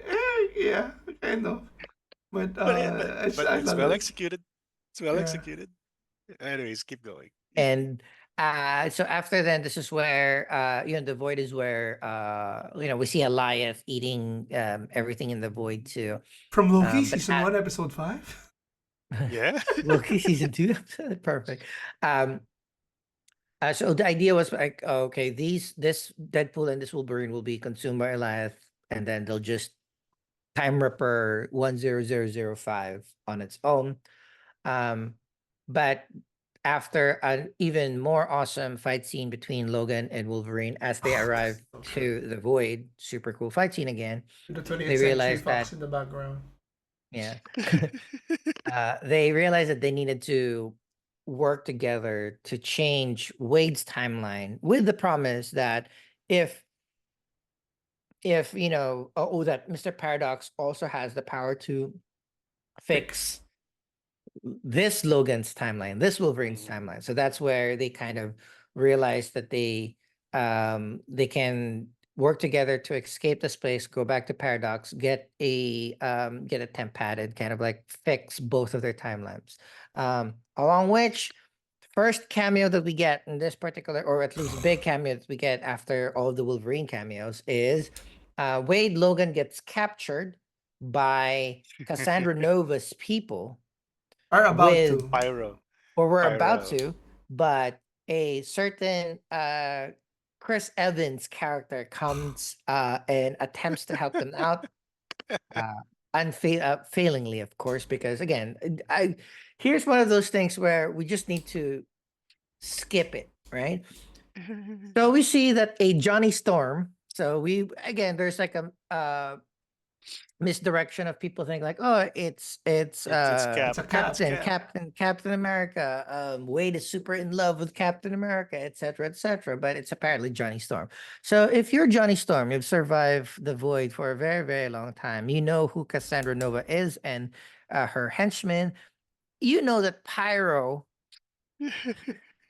Speaker 2: yeah, kind of. But
Speaker 3: But
Speaker 2: I
Speaker 3: it's
Speaker 2: love
Speaker 3: well
Speaker 2: it.
Speaker 3: executed. It's well
Speaker 2: Yeah.
Speaker 3: executed. Anyways, keep going.
Speaker 1: And so after then, this is where the Void is where we see Elias eating everything in the Void too.
Speaker 2: From Loki,
Speaker 1: But
Speaker 2: season 1, episode 5.
Speaker 3: Yeah.
Speaker 1: Loki season 2, perfect. Um, so the idea was like, okay, this Deadpool and this Wolverine will be consumed by Elias, and then they'll just Time Ripper 10005 on its own. Um, but after an even more awesome fight scene between Logan and Wolverine as they
Speaker 2: Oh,
Speaker 1: arrive
Speaker 2: that's so good.
Speaker 1: to the Void, super cool fight scene again.
Speaker 2: The 20th
Speaker 1: They
Speaker 2: Century
Speaker 1: realize
Speaker 2: Fox
Speaker 1: that,
Speaker 2: in the background.
Speaker 1: yeah, they realized that they needed to work together to change Wade's timeline with the promise that if that Mr. Paradox also has the power to fix
Speaker 2: Fix.
Speaker 1: this Logan's timeline, this Wolverine's
Speaker 3: Mhm.
Speaker 1: timeline. So that's where they kind of realized that they can work together to escape this place, go back to Paradox, get a temp padded, kind of like fix both of their timelines. Along which first cameo that we get in this particular, or at least big cameo that we get after all of the Wolverine cameos, is Wade Logan gets captured by Cassandra Nova's people
Speaker 2: Are about
Speaker 1: with,
Speaker 2: to.
Speaker 3: Pyro.
Speaker 1: or we're about
Speaker 3: Pyro.
Speaker 1: to, but a certain Chris Evans character comes and attempts to help them out, failingly, of course, because again, I here's one of those things where we just need to skip it, right? So we see that a Johnny Storm. So we again, there's like a misdirection of people think like, oh, it's
Speaker 3: It's Cap.
Speaker 2: It's a
Speaker 3: It's
Speaker 2: cap.
Speaker 3: Cap.
Speaker 1: Captain America. Wade is super in love with Captain America, etc., etc. But it's apparently Johnny Storm. So if you're Johnny Storm, you've survived the Void for a very, very long time. You know who Cassandra Nova is and her henchmen. You know that Pyro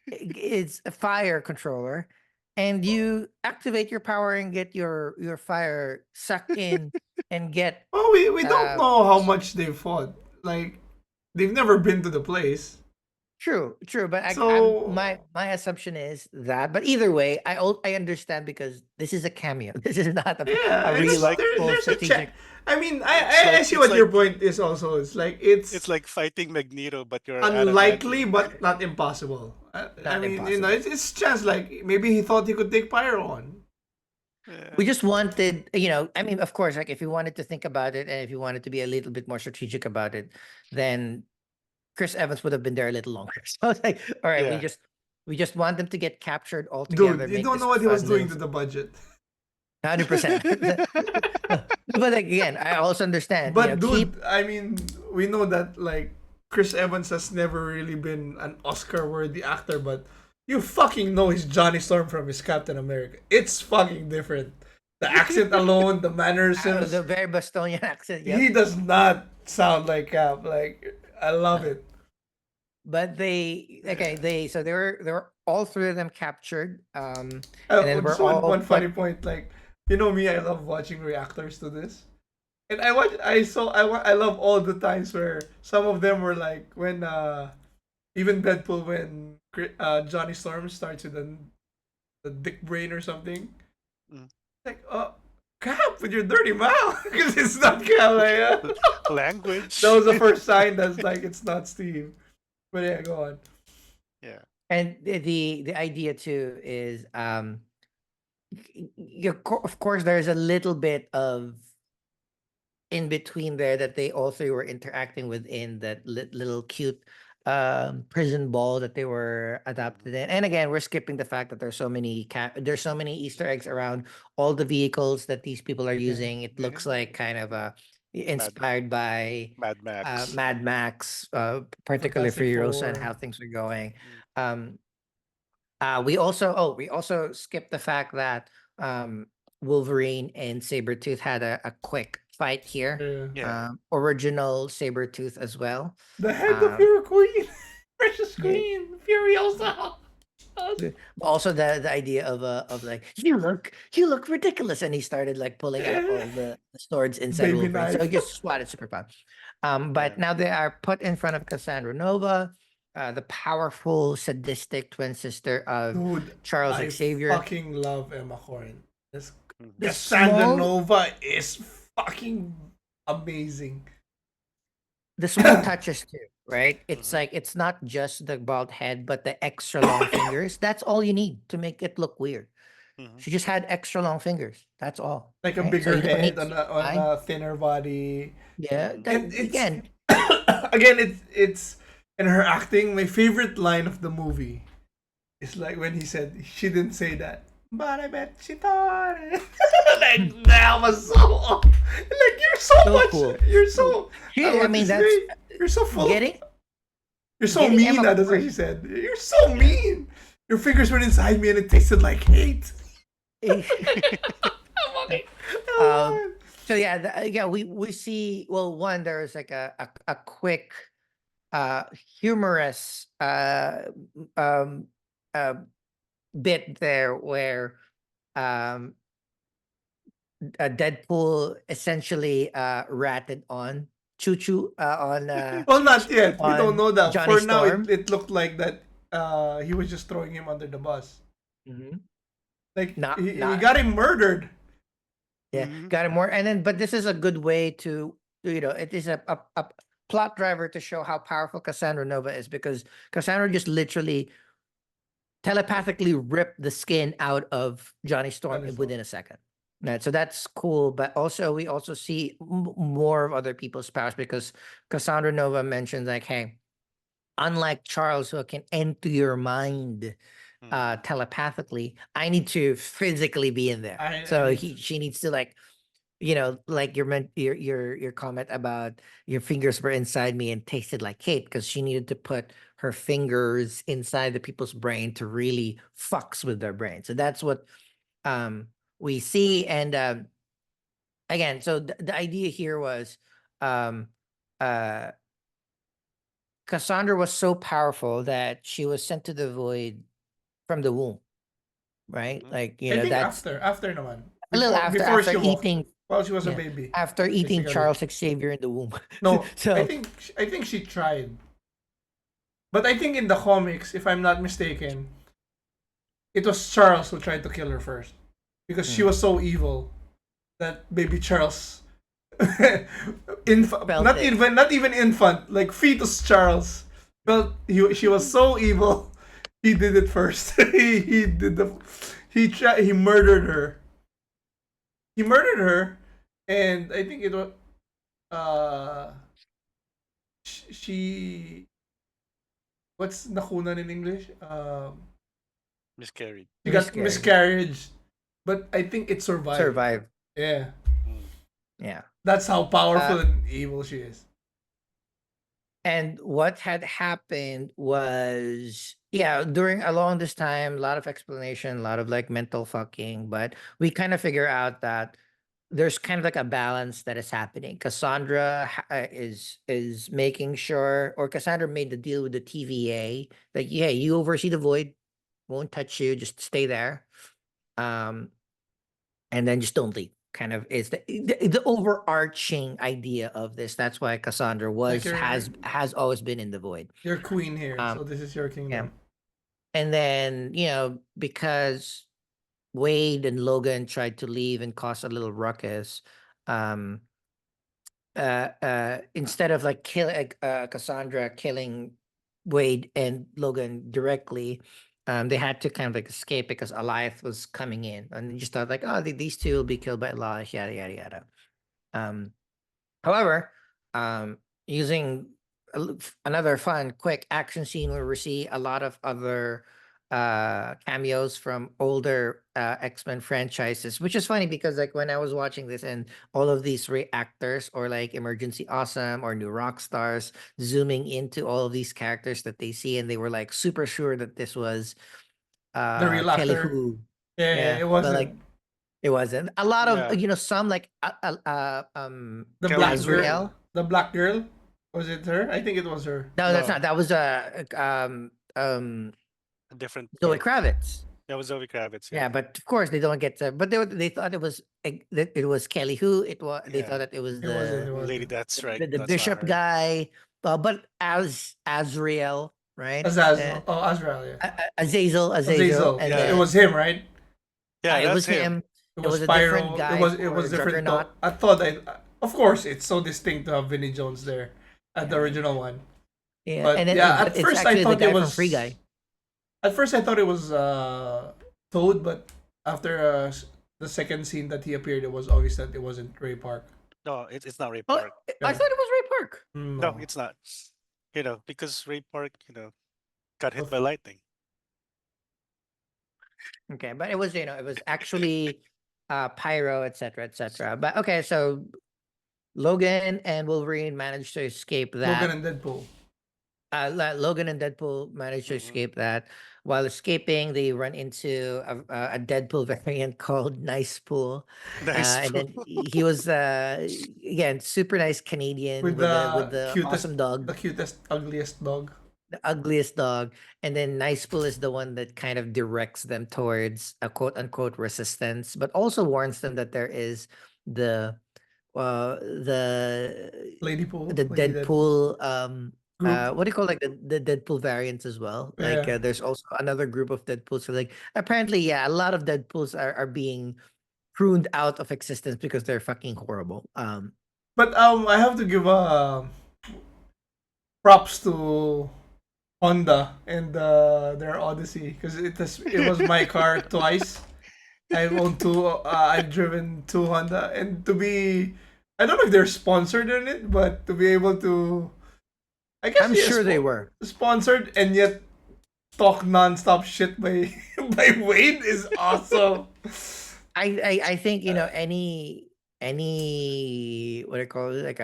Speaker 1: is a fire controller, and you activate your power and get your fire sucked in and get
Speaker 2: Well, we don't
Speaker 1: uh
Speaker 2: know how much they fought. Like, they've never been to the place.
Speaker 1: true, but I'm
Speaker 2: So,
Speaker 1: my assumption is that, but either way, I understand because this is a cameo. This is not
Speaker 2: yeah,
Speaker 1: a
Speaker 3: It's
Speaker 1: real
Speaker 2: it's
Speaker 3: like
Speaker 1: full
Speaker 2: there's a chance.
Speaker 1: strategic.
Speaker 2: I mean,
Speaker 3: it's
Speaker 2: I
Speaker 3: like
Speaker 2: see
Speaker 3: it's
Speaker 2: what your
Speaker 3: like
Speaker 2: point is also.
Speaker 3: it's like fighting Magneto, but you're
Speaker 2: Unlikely,
Speaker 3: adamantium.
Speaker 2: but not impossible. I
Speaker 1: Not
Speaker 2: mean,
Speaker 1: impossible.
Speaker 2: it's chance like maybe he thought he could take Pyro on.
Speaker 1: We
Speaker 3: Yeah.
Speaker 1: just wanted, I mean, of course, like if you wanted to think about it and if you wanted to be a little bit more strategic about it, then Chris Evans would have been there a little longer. So I was like, all right, we
Speaker 3: Yeah.
Speaker 1: just we just want them to get captured all together,
Speaker 2: Dude, you
Speaker 1: make
Speaker 2: don't
Speaker 1: this
Speaker 2: know
Speaker 1: a
Speaker 2: what he was
Speaker 1: fun
Speaker 2: doing
Speaker 1: little
Speaker 2: to the budget.
Speaker 1: 100%. But like, again, I also understand,
Speaker 2: But
Speaker 1: keep
Speaker 2: dude, I mean, we know that like Chris Evans has never really been an Oscar-worthy actor, but you fucking know he's Johnny Storm from his Captain America. It's fucking different. The accent alone, the mannerisms,
Speaker 1: the very Bostonian accent.
Speaker 2: he
Speaker 1: Yep.
Speaker 2: does not sound like Cap. Like I love it.
Speaker 1: But they were all three of them captured. And then we're
Speaker 2: Just one
Speaker 1: all put.
Speaker 2: funny point. Like you know me, I love watching reactors to this. And I watch. I saw. I love all the times where some of them were like when even Deadpool when Johnny Storm starts with the dick brain or something.
Speaker 3: Mm.
Speaker 2: Like Cap with your dirty mouth because it's not Cap. Like,
Speaker 3: Language.
Speaker 2: that was the first sign that's like it's not Steve. But yeah, go on.
Speaker 3: Yeah.
Speaker 1: And the idea too is, of course, there's a little bit of in between there that they all three were interacting within that little cute prison ball that they were
Speaker 3: Mhm.
Speaker 1: adopted in. And again, we're skipping the fact that there's so many Easter eggs around all the vehicles that these people are
Speaker 2: Yeah.
Speaker 1: using. It looks like kind of
Speaker 3: Mad
Speaker 1: inspired by
Speaker 3: Mad Max.
Speaker 1: Mad Max, particularly for
Speaker 2: Fantastic
Speaker 1: Furiosa and
Speaker 2: Four.
Speaker 1: how things are going.
Speaker 3: Mm.
Speaker 1: Um, we also skipped the fact that Wolverine and Sabretooth had a quick fight here.
Speaker 2: Yeah.
Speaker 3: Yeah.
Speaker 1: Original Sabretooth as well.
Speaker 2: The head of
Speaker 1: Um,
Speaker 2: your queen, precious
Speaker 1: yeah,
Speaker 2: queen, Furiosa.
Speaker 1: also the idea of like you look ridiculous, and he started like pulling out all the swords inside
Speaker 2: Baby
Speaker 1: Wolverine. So he
Speaker 2: knife.
Speaker 1: just swatted super fun.
Speaker 3: Yeah.
Speaker 1: But now they are put in front of Cassandra Nova, the powerful sadistic twin sister of
Speaker 2: Dude,
Speaker 1: Charles
Speaker 2: I
Speaker 1: Xavier.
Speaker 2: fucking love Emma Corrin. This
Speaker 3: Mhm.
Speaker 1: The
Speaker 2: Cassandra
Speaker 1: small
Speaker 2: Nova is fucking amazing.
Speaker 1: the small touches too, right? It's
Speaker 3: Mhm.
Speaker 1: like it's not just the bald head, but the extra long fingers. That's all you need to make it look weird.
Speaker 3: Mhm.
Speaker 1: She just had extra long fingers. That's all,
Speaker 2: Like a
Speaker 1: right? So
Speaker 2: bigger
Speaker 1: you don't need
Speaker 2: head on
Speaker 1: CGI.
Speaker 2: a thinner body.
Speaker 1: Yeah,
Speaker 3: Mhm.
Speaker 2: And it's
Speaker 1: again,
Speaker 2: again it's in her acting. My favorite line of the movie is like when he said she didn't say that. But I bet she thought it. Like that was so like you're so
Speaker 1: so
Speaker 2: much
Speaker 1: cool.
Speaker 2: you're
Speaker 1: So
Speaker 2: so I
Speaker 1: I
Speaker 2: want to
Speaker 1: mean, that's
Speaker 2: say you're so full of
Speaker 1: getting
Speaker 2: you're so
Speaker 1: getting
Speaker 2: mean.
Speaker 1: Emma
Speaker 2: That's what
Speaker 1: Corrin.
Speaker 2: she said. You're so mean. Your fingers went inside me and it tasted like hate. I love it. I
Speaker 1: um,
Speaker 2: love it.
Speaker 1: so yeah, yeah, we see. Well, one, there's like a quick, uh, humorous, um, uh, bit there where um Deadpool essentially ratted on Choo Choo
Speaker 2: Well, not yet. We don't
Speaker 1: on
Speaker 2: know that.
Speaker 1: Johnny
Speaker 2: For now,
Speaker 1: Storm.
Speaker 2: it looked like that. He was just throwing him under the bus.
Speaker 1: Mhm.
Speaker 2: Like
Speaker 1: Not
Speaker 2: he
Speaker 1: not
Speaker 2: got him murdered.
Speaker 1: Yeah,
Speaker 3: Mhm.
Speaker 1: got it more. And then, but this is a good way to, it is a plot driver to show how powerful Cassandra Nova is, because Cassandra just literally telepathically ripped the skin out of Johnny Storm
Speaker 2: Johnny Storm.
Speaker 1: within a second. Right, so that's cool. But also, we also see more of other people's powers, because Cassandra Nova mentions like, hey, unlike Charles, who can enter your mind
Speaker 3: Mhm.
Speaker 1: telepathically, I need to physically be in there.
Speaker 2: I
Speaker 1: So
Speaker 2: need
Speaker 1: he
Speaker 2: to.
Speaker 1: she needs to like, like your comment about your fingers were inside me and tasted like hate, because she needed to put her fingers inside the people's brain to really fucks with their brain. So that's what um we see. And again, so the idea here was, um uh Cassandra was so powerful that she was sent to the void from the womb, right?
Speaker 3: Mhm.
Speaker 1: Like,
Speaker 2: I think
Speaker 1: that's
Speaker 2: after naman
Speaker 1: a little
Speaker 2: before she walked
Speaker 1: eating.
Speaker 2: while she was a
Speaker 1: Yeah,
Speaker 2: baby,
Speaker 1: after eating
Speaker 2: basically.
Speaker 1: Charles Xavier in the womb.
Speaker 2: No,
Speaker 1: So
Speaker 2: I think she tried, but I think in the comics, if I'm not mistaken, it was Charles who tried to kill her first because she
Speaker 1: mm,
Speaker 2: was so evil that baby Charles,
Speaker 1: felt it.
Speaker 2: not even infant, like fetus Charles, felt she was so evil. He did it first. He did the he murdered her. he murdered her, and I think it was uh she what's nakunan in English?
Speaker 3: Miscarried.
Speaker 2: She got
Speaker 1: Miscarried.
Speaker 2: miscarriage, but I think it survived.
Speaker 1: Survive.
Speaker 2: Yeah,
Speaker 3: Mm.
Speaker 1: Yeah.
Speaker 2: that's how
Speaker 1: Uh,
Speaker 2: powerful and evil she is.
Speaker 1: and what had happened was, yeah, during along this time, a lot of explanation, a lot of like mental fucking, but we kind of figure out that there's kind of like a balance that is happening. Cassandra is making sure, or Cassandra made the deal with the TVA that, yeah, you oversee the void, won't touch you, just stay there. Um, and then just don't leave. Kind of is the overarching idea of this. That's why Cassandra
Speaker 2: Like
Speaker 1: was has always been in the void.
Speaker 2: you're queen here,
Speaker 1: Um,
Speaker 2: so this is your
Speaker 1: yeah,
Speaker 2: kingdom.
Speaker 1: and then because Wade and Logan tried to leave and cause a little ruckus, um, instead of like Cassandra killing Wade and Logan directly, they had to kind of like escape because Elias was coming in, and they just thought like, oh, these two will be killed by Elias, yada yada yada. Um, However, using another fun, quick action scene where we see a lot of other cameos from older X-Men franchises, which is funny because like when I was watching this and all of these reactors or like Emergency Awesome or New Rock Stars zooming into all of these characters that they see, and they were like super sure that this was
Speaker 2: The real
Speaker 1: Kelly
Speaker 2: actor.
Speaker 1: Hu.
Speaker 2: Yeah,
Speaker 1: Yeah,
Speaker 2: it
Speaker 1: but like
Speaker 2: wasn't
Speaker 1: it wasn't. A lot of
Speaker 3: Yeah.
Speaker 1: some like
Speaker 2: the
Speaker 3: Kelly
Speaker 2: black
Speaker 3: Hu.
Speaker 2: girl.
Speaker 1: Azrael.
Speaker 2: The black girl. Was it her? I think it was her.
Speaker 1: No, that's
Speaker 3: No,
Speaker 1: not. That was
Speaker 3: a different
Speaker 1: Zoe
Speaker 3: girl.
Speaker 1: Kravitz.
Speaker 3: That was Zoe Kravitz. Yeah.
Speaker 1: Yeah, but of course they don't get to. But they thought it was that it was Kelly Who. It was they
Speaker 3: Yeah.
Speaker 1: thought that it was
Speaker 2: It wasn't. It
Speaker 3: Lady
Speaker 2: wasn't.
Speaker 3: Deathstrike.
Speaker 1: the
Speaker 3: That's not
Speaker 1: bishop
Speaker 3: her.
Speaker 1: guy. But as Azrael, right?
Speaker 2: Azazel. Oh, Azrael. Yeah.
Speaker 1: Azazel,
Speaker 2: Azazel.
Speaker 1: and
Speaker 2: Yeah, it
Speaker 3: Yeah.
Speaker 1: then
Speaker 2: was him, right?
Speaker 3: Yeah,
Speaker 1: it was
Speaker 3: that's him.
Speaker 1: him.
Speaker 2: It
Speaker 1: It
Speaker 2: was
Speaker 1: was a different
Speaker 2: Pyro. It
Speaker 1: guy
Speaker 2: was it was
Speaker 1: for
Speaker 2: different.
Speaker 1: Juggernaut.
Speaker 2: I thought of course, it's so distinct to have Vinny Jones there at the
Speaker 1: Yeah,
Speaker 2: original one.
Speaker 1: yeah, and
Speaker 2: But
Speaker 1: then
Speaker 2: yeah,
Speaker 1: but
Speaker 2: at
Speaker 1: it's
Speaker 2: first I
Speaker 1: actually the
Speaker 2: thought it
Speaker 1: guy from Free
Speaker 2: was.
Speaker 1: Guy.
Speaker 2: At first I thought it was Toad, but after the second scene that he appeared, it was obvious that it wasn't Ray Park.
Speaker 3: No, it's not Ray
Speaker 1: Oh,
Speaker 3: Park.
Speaker 1: I
Speaker 2: Yeah.
Speaker 1: thought it was Ray Park.
Speaker 3: No,
Speaker 2: No.
Speaker 3: it's not. Because Ray Park, got hit
Speaker 2: Of-
Speaker 3: by lightning.
Speaker 1: Okay, but it was it was actually Pyro, etc., etc. But okay, so Logan and Wolverine managed to escape
Speaker 2: Logan
Speaker 1: that.
Speaker 2: and Deadpool.
Speaker 1: Logan and Deadpool managed to
Speaker 3: Hmm.
Speaker 1: escape that. While escaping, they run into a Deadpool variant called Nice Pool,
Speaker 3: Nice.
Speaker 1: and then he was again super nice Canadian
Speaker 2: With
Speaker 1: with
Speaker 2: the
Speaker 1: the awesome dog,
Speaker 2: the cutest, ugliest dog.
Speaker 1: the ugliest dog, and then Nice Pool is the one that kind of directs them towards a quote unquote resistance, but also warns them that there is the
Speaker 2: Lady Pool.
Speaker 1: the
Speaker 2: Lady Deadpool.
Speaker 1: Deadpool
Speaker 2: Group.
Speaker 1: what do you call like the Deadpool variants as well? Like
Speaker 2: Yeah.
Speaker 1: there's also another group of Deadpools. So like apparently, yeah, a lot of Deadpools are being pruned out of existence because they're fucking horrible.
Speaker 2: But I have to give props to Honda and their Odyssey because it was my car twice. I've owned two. I've driven two Honda, and to be, I don't know if they're sponsored in it, but to be able to, I guess
Speaker 1: I'm
Speaker 2: yeah,
Speaker 1: sure they were.
Speaker 2: sponsored and yet talk nonstop shit by by Wade is awesome.
Speaker 1: I think any what I call it like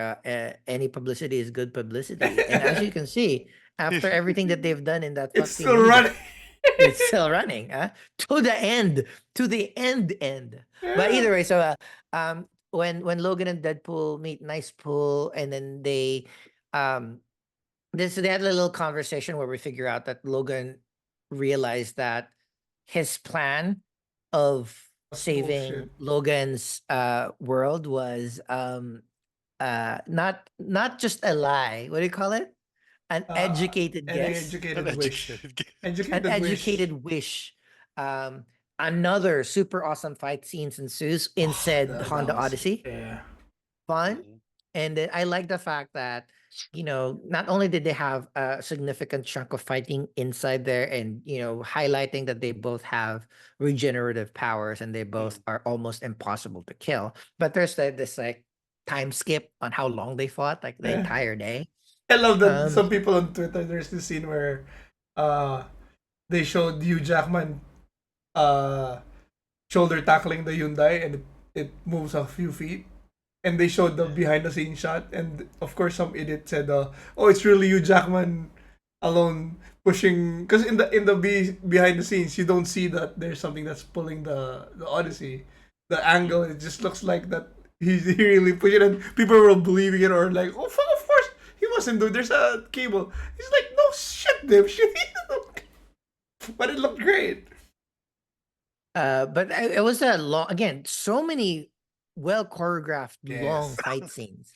Speaker 1: any publicity is good publicity, and as you can see, after everything that they've done in that
Speaker 2: It's
Speaker 1: fucking
Speaker 2: still
Speaker 1: movie,
Speaker 2: running.
Speaker 1: it's still running, huh? To the end, to the end. But
Speaker 2: Yeah.
Speaker 1: either way, so when Logan and Deadpool meet Nice Pool, and then um they had a little conversation where we figure out that Logan realized that his plan of
Speaker 2: That's
Speaker 1: saving
Speaker 2: bullshit.
Speaker 1: Logan's world was not just a lie. What do you call it? An
Speaker 2: Uh,
Speaker 1: educated
Speaker 2: an
Speaker 1: guess,
Speaker 2: educated wish.
Speaker 3: Uneducated.
Speaker 1: an
Speaker 2: Educated wish.
Speaker 1: educated wish. Um, Another super awesome fight scenes ensues in
Speaker 2: Oh,
Speaker 1: said
Speaker 2: that
Speaker 1: Honda
Speaker 2: was
Speaker 1: Odyssey.
Speaker 2: yeah.
Speaker 1: Fun.
Speaker 3: Mhm.
Speaker 1: And then I like the fact that not only did they have a significant chunk of fighting inside there and, highlighting that they both have regenerative powers and they both
Speaker 3: Mm.
Speaker 1: are almost impossible to kill, but there's this like time skip on how long they fought, like the
Speaker 2: Yeah.
Speaker 1: entire day.
Speaker 2: I love that
Speaker 1: Um,
Speaker 2: some people on Twitter, there's this scene where uh they showed Hugh Jackman uh shoulder tackling the Hyundai, and it moves a few feet. And they showed the
Speaker 3: Yeah.
Speaker 2: behind the scenes shot, and of course some idiot said, "Oh, it's really Hugh Jackman alone pushing." Because in the behind the scenes, you don't see that there's something that's pulling the Odyssey. The angle,
Speaker 3: Mm.
Speaker 2: it just looks like that he really pushing it, and people were believing it or like, "Oh, of course he wasn't, dude. There's a cable." He's like, "No shit, dude, shit." But it looked great.
Speaker 1: but it was a long, again, so many well choreographed long
Speaker 2: Yes.
Speaker 1: fight scenes.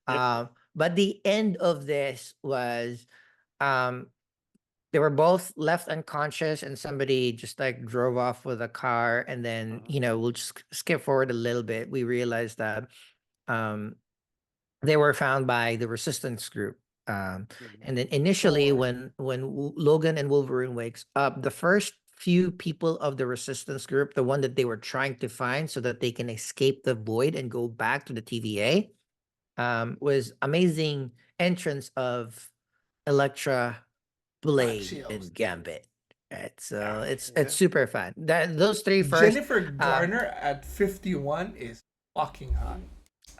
Speaker 3: Yep.
Speaker 1: But the end of this was, um, they were both left unconscious and somebody just like drove off with a car, and then,
Speaker 3: Uh-huh.
Speaker 1: we'll just skip forward a little bit. We realized that, um, they were found by the resistance group.
Speaker 3: Mhm.
Speaker 1: And then
Speaker 2: Don't
Speaker 1: initially,
Speaker 2: worry.
Speaker 1: when Logan and Wolverine wakes up, the first few people of the resistance group, the one that they were trying to find so that they can escape the void and go back to the TVA, was amazing entrance of Elektra, Blade,
Speaker 2: Axios.
Speaker 1: and Gambit. Right,
Speaker 3: Yeah.
Speaker 1: so it's
Speaker 3: Yeah.
Speaker 1: super fun. That those three first,
Speaker 2: Jennifer
Speaker 1: um,
Speaker 2: Garner at 51 is fucking hot.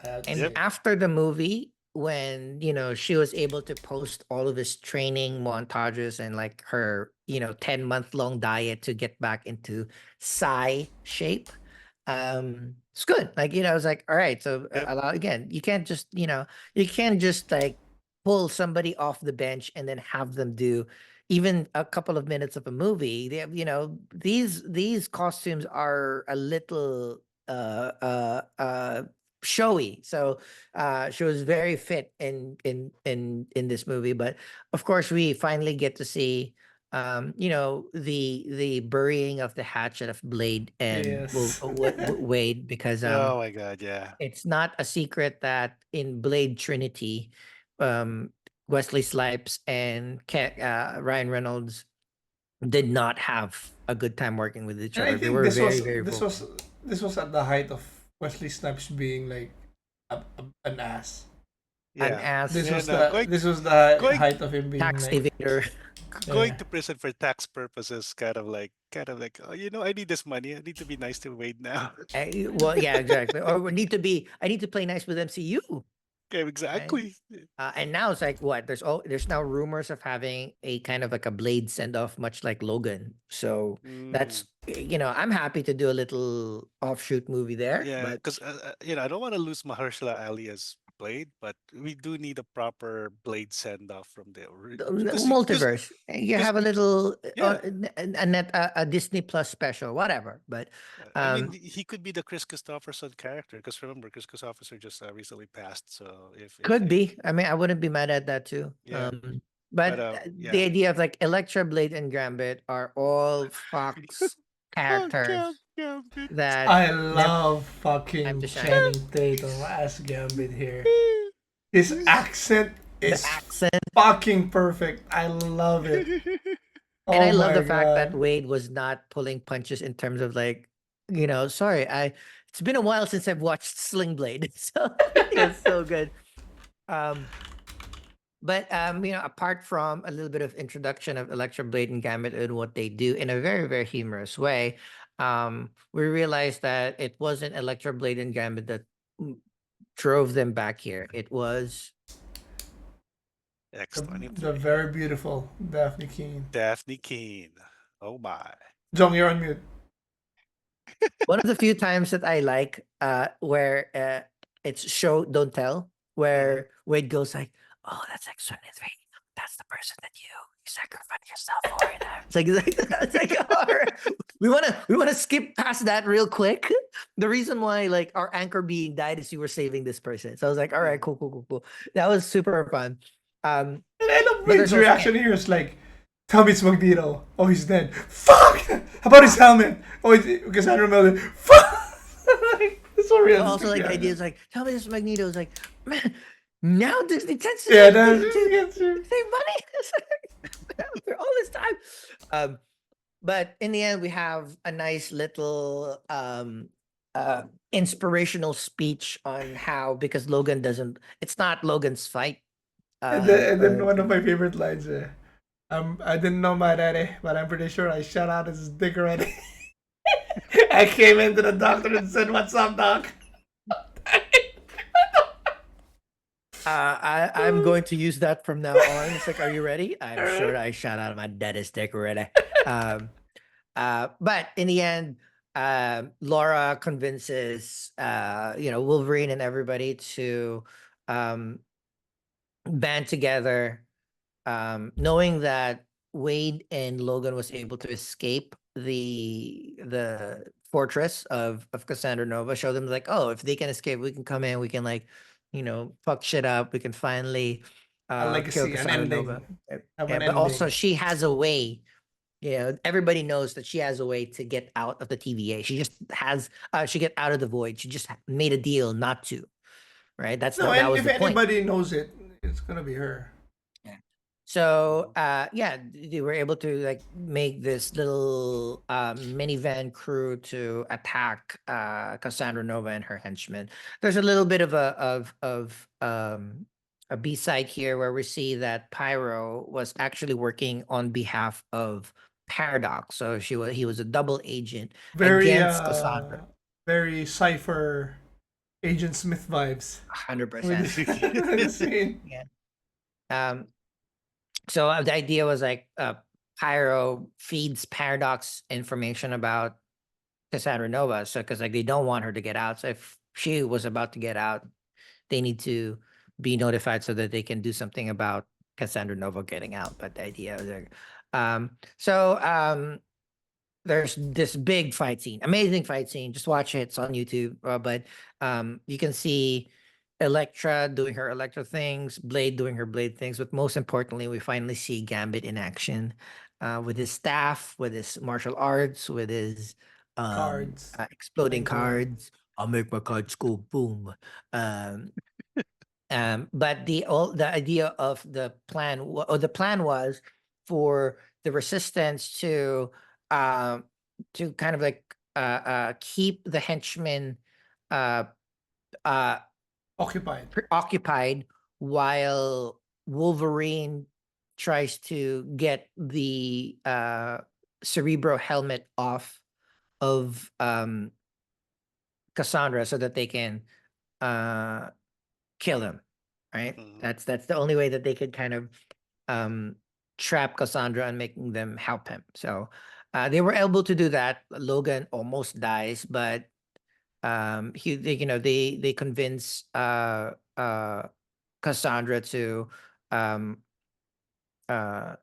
Speaker 2: I have to
Speaker 1: and
Speaker 3: Yep.
Speaker 2: say.
Speaker 1: after the movie, when she was able to post all of his training montages and like her 10-month long diet to get back into psi shape, it's good. Like, I was like, all right, so
Speaker 3: Yep.
Speaker 1: a lot, again, you can't just like pull somebody off the bench and then have them do even a couple of minutes of a movie. They have, these costumes are a little showy. So she was very fit in this movie. But of course, we finally get to see, the burying of the hatchet of Blade and
Speaker 2: Yes.
Speaker 1: Wade, because
Speaker 3: Oh my God. Yeah.
Speaker 1: it's not a secret that in Blade Trinity, um Wesley Snipes and Ryan Reynolds did not have a good time working with each
Speaker 2: And I
Speaker 1: other. They
Speaker 2: think
Speaker 1: were
Speaker 2: this
Speaker 1: very,
Speaker 2: was
Speaker 1: very
Speaker 2: this
Speaker 1: vocal.
Speaker 2: was this was at the height of Wesley Snipes being like an ass.
Speaker 1: An
Speaker 3: Yeah.
Speaker 1: ass,
Speaker 2: This was
Speaker 3: And
Speaker 2: the this was the
Speaker 3: going
Speaker 2: height of him being
Speaker 1: tax
Speaker 2: like,
Speaker 1: evader.
Speaker 3: going
Speaker 2: yeah.
Speaker 3: to prison for tax purposes, kind of like, oh, I need this money. I need to be nice to Wade now.
Speaker 1: Well, yeah, exactly. Or I need to play nice with MCU,
Speaker 3: Okay,
Speaker 1: right?
Speaker 3: exactly.
Speaker 1: And now it's like what? There's now rumors of having a kind of like a Blade send off, much like Logan. So
Speaker 3: Mm.
Speaker 1: that's, I'm happy to do a little offshoot movie there,
Speaker 3: Yeah,
Speaker 1: but
Speaker 3: because I don't want to lose Mahershala Ali as Blade, but we do need a proper Blade send off from the
Speaker 1: the
Speaker 3: because
Speaker 1: multiverse. You have a little
Speaker 3: yeah,
Speaker 1: a Disney Plus special, whatever. But
Speaker 3: I mean
Speaker 1: um,
Speaker 3: he could be the Chris Christopherson character because remember Chris Christopherson just recently passed, so if
Speaker 1: could
Speaker 3: they
Speaker 1: be. I mean, I wouldn't be mad at that too.
Speaker 3: yeah, but
Speaker 1: But the
Speaker 3: yeah.
Speaker 1: idea of like Electra, Blade, and Gambit are all Fox
Speaker 3: Oh,
Speaker 1: characters
Speaker 3: Gambit.
Speaker 1: that
Speaker 2: I
Speaker 1: never
Speaker 2: love
Speaker 1: time to
Speaker 2: fucking
Speaker 1: shine.
Speaker 2: Channing Tatum as Gambit here. His accent
Speaker 1: The
Speaker 2: is
Speaker 1: accent.
Speaker 2: fucking perfect. I love it.
Speaker 1: And
Speaker 2: Oh
Speaker 1: I love
Speaker 2: my
Speaker 1: the fact that
Speaker 2: god.
Speaker 1: Wade was not pulling punches in terms of like, sorry, it's been a while since I've watched Sling Blade. So it was so good. Um, but apart from a little bit of introduction of Electro Blade and Gambit and what they do in a very, very humorous way, we realized that it wasn't Electro Blade and Gambit that mm, drove them back here. It was
Speaker 2: The
Speaker 3: X-23.
Speaker 2: very beautiful Daphne Keane.
Speaker 3: Daphne Keene. Oh my.
Speaker 2: Jong, you're on mute.
Speaker 1: one of the few times that I like, where it's show don't tell,
Speaker 3: Hmm.
Speaker 1: where Wade goes like, "Oh, that's X-23. That's the person that you sacrifice yourself for." It's like it's like all right. We wanna skip past that real quick. The reason why like our anchor being died is you were saving this person. So I was like, all right,
Speaker 3: Hmm.
Speaker 1: cool, cool, cool, cool. That was super fun. Um,
Speaker 2: And I love
Speaker 1: but there's
Speaker 2: Wade's
Speaker 1: also
Speaker 2: reaction here. It's like, tell me it's Magneto. Oh, he's dead. Fuck! How about his helmet? Oh, it's Cassandra Miller. Fuck! It's so
Speaker 1: also
Speaker 2: realistic
Speaker 1: like the idea
Speaker 2: reaction.
Speaker 1: is like, tell me this is Magneto. It's like, man, Now Disney tends
Speaker 2: Yeah,
Speaker 1: to
Speaker 2: that's gets you.
Speaker 1: save money for all this time. But in the end, we have a nice little inspirational speech on how, because Logan doesn't, it's not Logan's fight.
Speaker 2: And then
Speaker 1: Or
Speaker 2: one of my favorite lines. I didn't know my daddy, but I'm pretty sure I shut out his dick already. I came into the doctor and said, "What's up, doc?"
Speaker 1: I'm going to use that from now on. It's like, are you ready? I'm sure I shot out of my deadest dick already. Um, but in the end, Laura convinces Wolverine and everybody to um, band together, knowing that Wade and Logan was able to escape the fortress of Cassandra Nova. Show them like, oh, if they can escape, we can come in. We can like, fuck shit up. We can finally
Speaker 2: A
Speaker 1: kill
Speaker 2: legacy, an
Speaker 1: Cassandra Nova.
Speaker 2: ending. Have
Speaker 1: Yeah,
Speaker 2: an
Speaker 1: but also
Speaker 2: ending.
Speaker 1: she has a way. Everybody knows that she has a way to get out of the TVA. She just has she get out of the void. She just made a deal not to. Right.
Speaker 2: No,
Speaker 1: That
Speaker 2: and
Speaker 1: was
Speaker 2: if
Speaker 1: the point.
Speaker 2: anybody knows it, it's gonna be her.
Speaker 1: Yeah. So yeah, they were able to like make this little minivan crew to attack Cassandra Nova and her henchmen. There's a little bit of a B-side here where we see that Pyro was actually working on behalf of Paradox. So he was a double agent
Speaker 2: Very
Speaker 1: against Cassandra.
Speaker 2: very Cipher Agent Smith vibes with
Speaker 1: 100%.
Speaker 2: this, with this scene.
Speaker 1: Yeah. Um, So the idea was like Pyro feeds Paradox information about Cassandra Nova. So because like they don't want her to get out. So if she was about to get out, they need to be notified so that they can do something about Cassandra Nova getting out. But the idea is like, so there's this big fight scene, amazing fight scene. Just watch it. It's on YouTube. But you can see Elektra doing her Elektra things, Blade doing her Blade things. But most importantly, we finally see Gambit in action with his staff, with his martial arts, with his
Speaker 2: Cards.
Speaker 1: exploding
Speaker 2: Playing cards.
Speaker 1: cards. I'll make my cards go boom. Um, but the idea of the plan or the plan was for the resistance to kind of like keep the henchmen uh uh
Speaker 2: Occupied.
Speaker 1: occupied while Wolverine tries to get the Cerebro helmet off of Cassandra so that they can uh kill him, right?
Speaker 3: Mhm.
Speaker 1: That's the only way that they could kind of um trap Cassandra and making them help him. So they were able to do that. Logan almost dies, but they convince Cassandra to um uh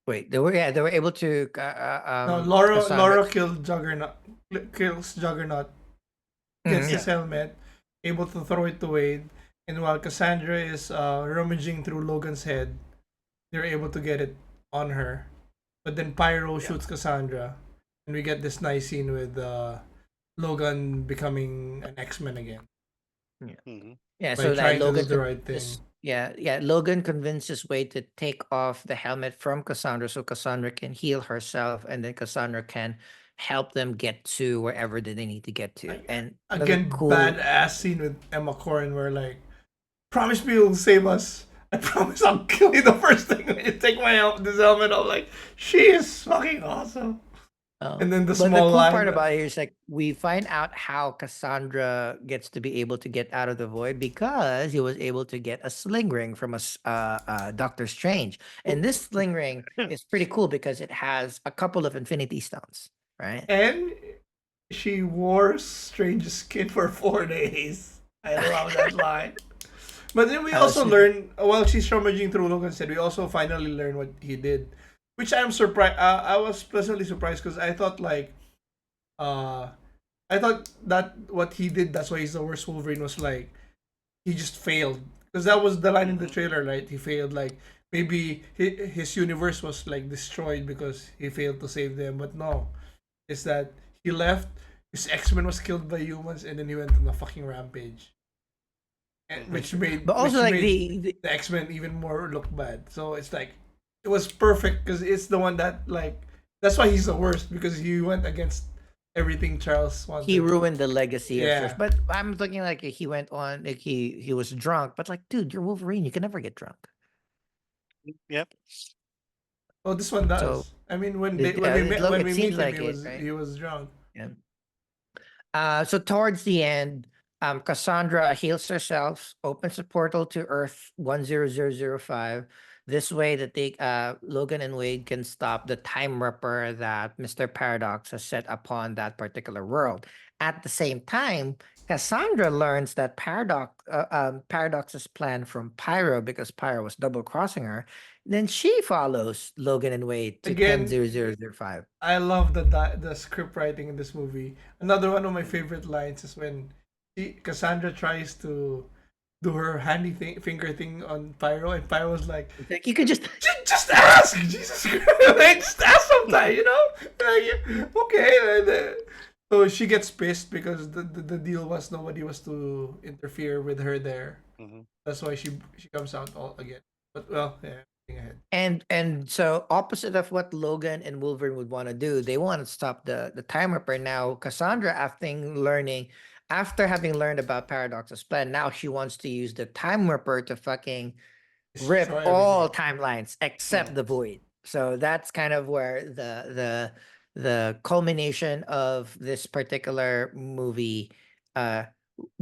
Speaker 1: wait, they were able to
Speaker 2: No, Laura
Speaker 1: Cassandra.
Speaker 2: killed Juggernaut. Kills Juggernaut. Gets
Speaker 1: Mhm.
Speaker 2: his
Speaker 3: Yeah.
Speaker 2: helmet, able to throw it to Wade, and while Cassandra is rummaging through Logan's head, they're able to get it on her. But then Pyro
Speaker 3: Yeah.
Speaker 2: shoots Cassandra, and we get this nice scene with Logan becoming an X-Men again
Speaker 3: Hmm.
Speaker 1: Yeah,
Speaker 2: by
Speaker 1: so that
Speaker 2: trying to do
Speaker 1: Logan
Speaker 2: the right thing.
Speaker 1: convinces, yeah, Logan convinces Wade to take off the helmet from Cassandra so Cassandra can heal herself, and then Cassandra can help them get to wherever that they need to get to. And another
Speaker 2: Again,
Speaker 1: cool,
Speaker 2: badass scene with Emma Corrin where like, promise me you'll save us. I promise I'll kill you the first thing when you take this helmet off. Like, she is fucking awesome. And then the
Speaker 1: but the
Speaker 2: small
Speaker 1: cool part
Speaker 2: line.
Speaker 1: about it is like we find out how Cassandra gets to be able to get out of the void because he was able to get a sling ring from Doctor Strange, and this sling ring is pretty cool because it has a couple of Infinity Stones, right?
Speaker 2: And she wore Strange's skin for 4 days. I love that line. But then we also
Speaker 1: So
Speaker 2: learn, while she's rummaging through Logan's head, we also finally learn what he did. Which I'm surprised. I was pleasantly surprised because uh, I thought that what he did, that's why he's the worst Wolverine, was like, he just failed. Because that was the line in the
Speaker 3: Hmm.
Speaker 2: trailer, right? He failed. Like, maybe his universe was like destroyed because he failed to save them. But no, it's that he left, his X-Men was killed by humans, and then he went on a fucking rampage. which made
Speaker 1: But also like
Speaker 2: the X-Men even more look bad. So it's like it was perfect because it's the one that like that's why he's the worst because he went against everything Charles
Speaker 1: he
Speaker 2: wanted.
Speaker 1: ruined the legacy of Surge.
Speaker 2: Yeah.
Speaker 1: But I'm thinking like he went on like he was drunk, but like dude, you're Wolverine, you can never get drunk.
Speaker 3: Yep.
Speaker 2: Oh, this one
Speaker 1: So
Speaker 2: does. I mean, when we met when
Speaker 1: it
Speaker 2: we
Speaker 1: seems
Speaker 2: meet him,
Speaker 1: like it, right?
Speaker 2: he was drunk.
Speaker 1: Yeah. So towards the end, Cassandra heals herself, opens a portal to Earth 10005. This way that they Logan and Wade can stop the time ripper that Mr. Paradox has set upon that particular world. At the same time, Cassandra learns that Paradox's plan from Pyro because Pyro was double crossing her. Then she follows Logan and Wade to
Speaker 2: Again,
Speaker 1: 100005.
Speaker 2: I love the script writing in this movie. Another one of my favorite lines is when Cassandra tries to do her handy finger thing on Pyro, and Pyro's like,
Speaker 1: Like you could just
Speaker 2: Just ask, Jesus Christ! Like, just ask sometime, you know? Like, okay. So she gets pissed because the deal was nobody was to interfere with her there.
Speaker 3: Mm-hmm.
Speaker 2: That's why she comes out all again. But well, yeah, moving ahead.
Speaker 1: and so opposite of what Logan and Wolverine would want to do, they want to stop the time ripper. Now Cassandra, after having learned about Paradox's plan, now she wants to use the time ripper to fucking rip
Speaker 2: Destroy
Speaker 1: all
Speaker 2: everything.
Speaker 1: timelines except
Speaker 3: Mm-hmm.
Speaker 1: the void. So that's kind of where the culmination of this particular movie uh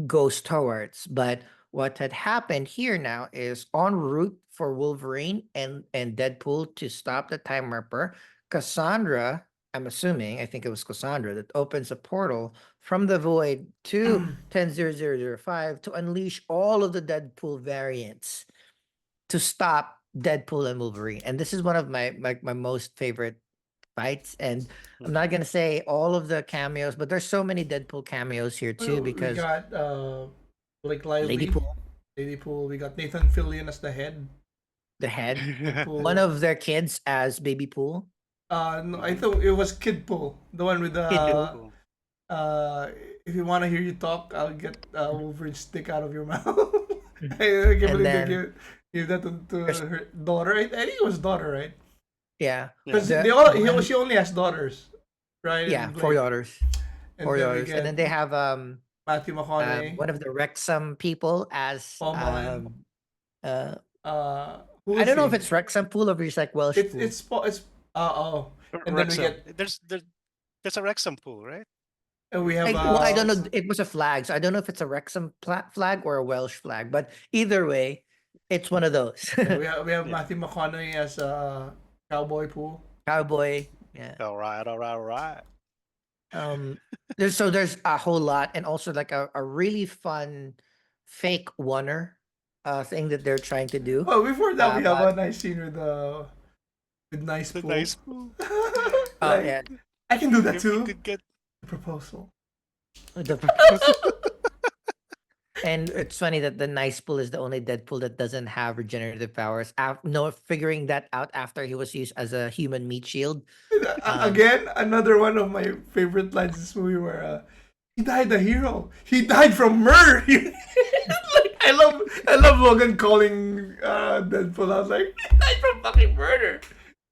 Speaker 1: goes towards. But what had happened here now is en route for Wolverine and Deadpool to stop the time ripper, Cassandra, I'm assuming, I think it was Cassandra that opens a portal from the void to 100005 to unleash all of the Deadpool variants to stop Deadpool and Wolverine. And this is one of my most favorite fights. And I'm not gonna say all of the cameos, but there's so many Deadpool cameos here too
Speaker 2: Well, we
Speaker 1: because
Speaker 2: got Blake
Speaker 1: Lady
Speaker 2: Lively,
Speaker 1: Pool,
Speaker 2: Lady Pool. We got Nathan Fillion as the head.
Speaker 1: the head, one
Speaker 2: Deadpool.
Speaker 1: of their kids as Baby Pool.
Speaker 2: No, I
Speaker 3: Mm-hmm.
Speaker 2: thought it was Kid Pool, the one with
Speaker 1: Kid
Speaker 3: Kid
Speaker 1: Pool.
Speaker 3: Pool.
Speaker 2: if you want to hear you talk, I'll get Wolverine's stick out of your mouth.
Speaker 1: Mhm.
Speaker 2: I can't
Speaker 1: And
Speaker 2: believe they
Speaker 1: then
Speaker 2: give that to
Speaker 1: there's
Speaker 2: her daughter. I think it was daughter, right?
Speaker 1: yeah,
Speaker 3: Yeah.
Speaker 2: Because
Speaker 1: the
Speaker 2: she only has daughters, Ryan
Speaker 1: yeah,
Speaker 2: and
Speaker 1: four
Speaker 2: Blake,
Speaker 1: daughters.
Speaker 2: and
Speaker 1: Four
Speaker 2: then we
Speaker 1: daughters. And
Speaker 2: get
Speaker 1: then they have
Speaker 2: Matthew McConaughey,
Speaker 1: one of the Wrexham people as
Speaker 2: Paul Mullen.
Speaker 1: uh
Speaker 2: Who
Speaker 1: I
Speaker 2: is
Speaker 1: don't know if
Speaker 2: he?
Speaker 1: it's Wrexham pool or it's like Welsh pool.
Speaker 2: It's oh, and then we
Speaker 3: Wrexham.
Speaker 2: get
Speaker 3: There's a Wrexham pool, right?
Speaker 2: we have
Speaker 1: Well, I don't know. It was a flag, so I don't know if it's a Wrexham flag or a Welsh flag. But either way, it's one of those.
Speaker 2: yeah, we have
Speaker 3: Yeah.
Speaker 2: Matthew McConaughey as Cowboy Pool.
Speaker 1: Cowboy. Yeah.
Speaker 3: All right. All right. All right.
Speaker 1: Um. There's a whole lot, and also like a really fun fake oneer thing that they're trying to do.
Speaker 2: Oh, before that we have
Speaker 1: But
Speaker 2: a nice scene with nice
Speaker 3: The
Speaker 2: pool.
Speaker 3: nice pool.
Speaker 1: oh
Speaker 2: Like,
Speaker 1: yeah,
Speaker 2: I can do that
Speaker 3: If we
Speaker 2: too.
Speaker 3: could get
Speaker 2: Proposal.
Speaker 1: the proposal. And it's funny that the nice pool is the only Deadpool that doesn't have regenerative powers. No, figuring that out after he was used as a human meat shield.
Speaker 2: Again, another one of my favorite lines in this movie where he died a hero. He died from murder. Like I love Logan calling Deadpool. I was like, he died from fucking murder.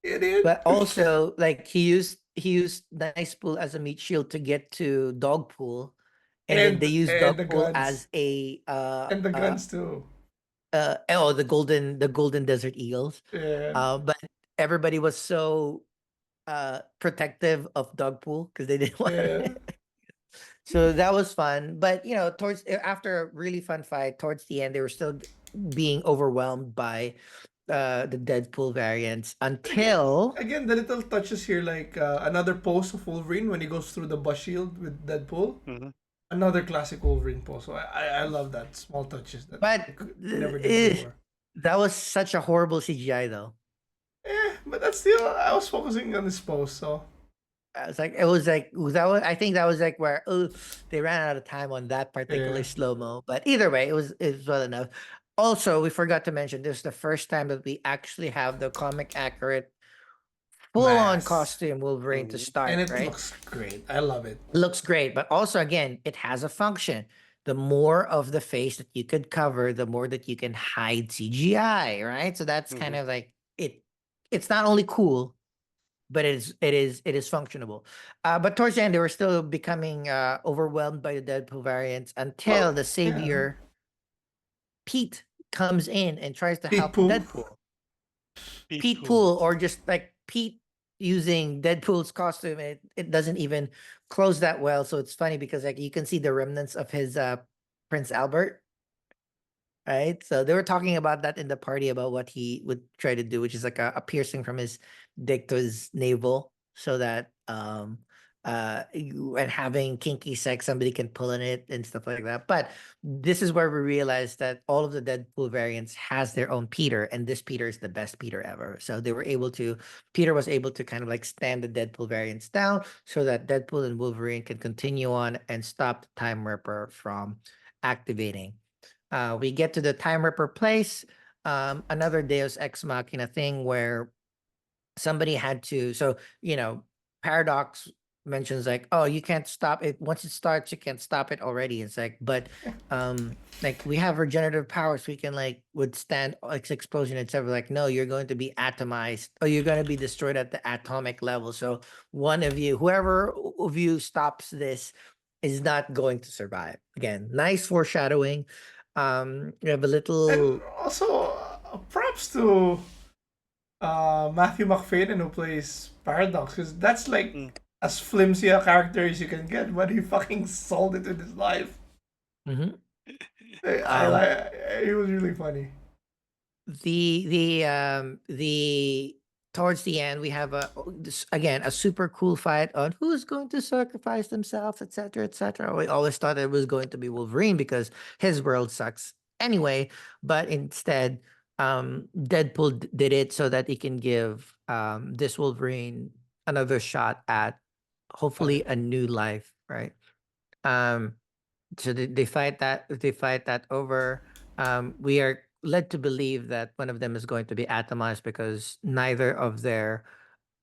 Speaker 2: Idiot.
Speaker 1: But also, like he used nice pool as a meat shield to get to dog pool, and then they used
Speaker 2: and
Speaker 1: dog
Speaker 2: the
Speaker 1: pool
Speaker 2: guns
Speaker 1: as a
Speaker 2: and the guns too.
Speaker 1: oh the golden desert eagles.
Speaker 2: Yeah.
Speaker 1: But everybody was so protective of dog pool because they didn't want
Speaker 2: Yeah.
Speaker 1: it. So that was fun. But you know, after a really fun fight, towards the end, they were still being overwhelmed by the Deadpool variants until
Speaker 2: Again, the little touches here, like another pose of Wolverine when he goes through the bus shield with Deadpool.
Speaker 3: Mhm.
Speaker 2: Another classic Wolverine pose. So I love that small touches that
Speaker 1: but
Speaker 2: we never did before.
Speaker 1: that was such a horrible CGI though.
Speaker 2: But that's still I was focusing on this pose, so
Speaker 1: It was like that was I think that was like where they ran out of time on that particular
Speaker 2: Yeah.
Speaker 1: slow mo. But either way, it was well enough. Also, we forgot to mention this is the first time that we actually have the comic accurate full on
Speaker 2: Mask.
Speaker 1: costume Wolverine to
Speaker 3: Mhm.
Speaker 1: start,
Speaker 2: And it
Speaker 1: right?
Speaker 2: looks great. I love it.
Speaker 1: Looks great, but also again, it has a function. the more of the face that you could cover, the more that you can hide CGI, right? So that's kind
Speaker 3: Mhm.
Speaker 1: of like it's not only cool, but it is functionable. But towards the end, they were still becoming overwhelmed by the Deadpool variants until
Speaker 2: Well,
Speaker 1: the
Speaker 2: yeah.
Speaker 1: savior Pete comes in and tries to
Speaker 2: Pete
Speaker 1: help
Speaker 2: Poo.
Speaker 1: Deadpool.
Speaker 3: Pete
Speaker 1: Pete
Speaker 3: Poo.
Speaker 1: Pool, or just like Pete using Deadpool's costume, it doesn't even close that well. So it's funny because like you can see the remnants of his Prince Albert. Right. So they were talking about that in the party about what he would try to do, which is like a piercing from his dick to his navel so that and having kinky sex, somebody can pull in it and stuff like that. But this is where we realized that all of the Deadpool variants has their own Peter, and this Peter is the best Peter ever. So they were able to Peter was able to kind of like stand the Deadpool variants down so that Deadpool and Wolverine can continue on and stop the Time Ripper from activating. We get to the Time Ripper place, another Deus Ex Machina thing where somebody had to. So Paradox mentions like, oh, you can't stop it once it starts. You can't stop it already. It's like, but like we have regenerative powers, we can like withstand like explosion, etc. Like, no, you're going to be atomized, or you're going to be destroyed at the atomic level. So one of you, whoever of you stops this, is not going to survive. Again, nice foreshadowing. We have a
Speaker 2: And
Speaker 1: little.
Speaker 2: also, props to Matthew McFadden who plays Paradox, because that's like
Speaker 3: Mm.
Speaker 2: as flimsy a character as you can get, but he fucking sold it with his life.
Speaker 1: Mhm.
Speaker 2: I
Speaker 1: Um,
Speaker 2: like. It was really funny.
Speaker 1: the towards the end we have again a super cool fight on who's going to sacrifice themselves, etc., etc. We always thought it was going to be Wolverine because his world sucks anyway, but instead Deadpool did it so that he can give this Wolverine another shot at
Speaker 2: Life.
Speaker 1: hopefully a new life, right? um so they fight that over. We are led to believe that one of them is going to be atomized because neither of their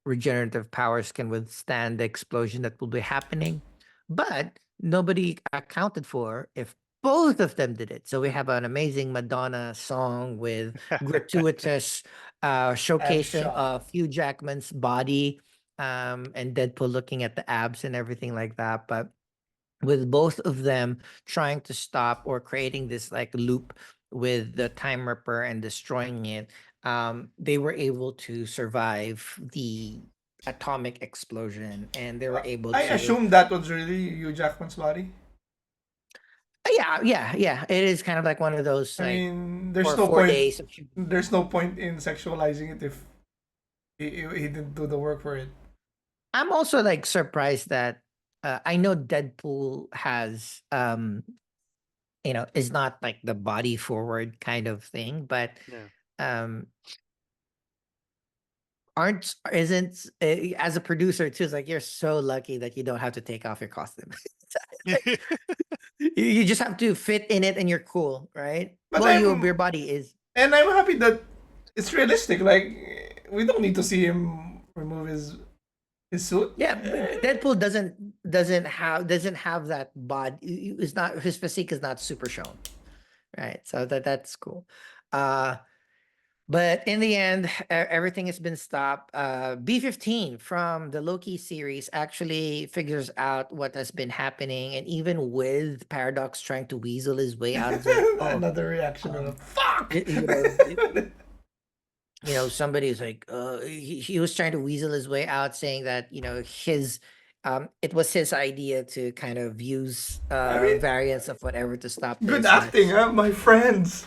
Speaker 1: regenerative powers can withstand the explosion that will be happening. But nobody accounted for if both of them did it. So we have an amazing Madonna song with gratuitous
Speaker 2: Ab
Speaker 1: showcasing
Speaker 2: shot.
Speaker 1: of Hugh Jackman's body, and Deadpool looking at the abs and everything like that. But with both of them trying to stop or creating this like loop with the Time Ripper and destroying it, they were able to survive the atomic explosion, and they were able
Speaker 2: I
Speaker 1: to.
Speaker 2: assume that was really Hugh Jackman's body.
Speaker 1: Yeah, yeah, yeah. It is kind of like one of those
Speaker 2: I
Speaker 1: like
Speaker 2: mean,
Speaker 1: for 4 days of shooting.
Speaker 2: There's no point in sexualizing it if he didn't do the work for it.
Speaker 1: I'm also like surprised that I know Deadpool has is not like the body forward kind of thing, but
Speaker 3: Yeah.
Speaker 1: um aren't isn't as a producer too, it's like you're so lucky that you don't have to take off your costume. It's like, you just have to fit in it and you're cool, right?
Speaker 2: But
Speaker 1: Well, your body is.
Speaker 2: I'm happy that it's realistic. Like we don't need to see him remove his suit.
Speaker 1: Yeah, Deadpool doesn't have that body. It's not, his physique is not super shown, right? So that's cool. uh But in the end, everything has been stopped. B-15 from the Loki series actually figures out what has been happening, and even with Paradox trying to weasel his way out, it's like, oh,
Speaker 2: Another reaction of
Speaker 1: um,
Speaker 2: fuck.
Speaker 1: y- you know, somebody's like, he was trying to weasel his way out, saying that it was his idea to kind of use
Speaker 2: I mean,
Speaker 1: variants of whatever to stop
Speaker 2: good
Speaker 1: this, but
Speaker 2: acting, huh, my friends,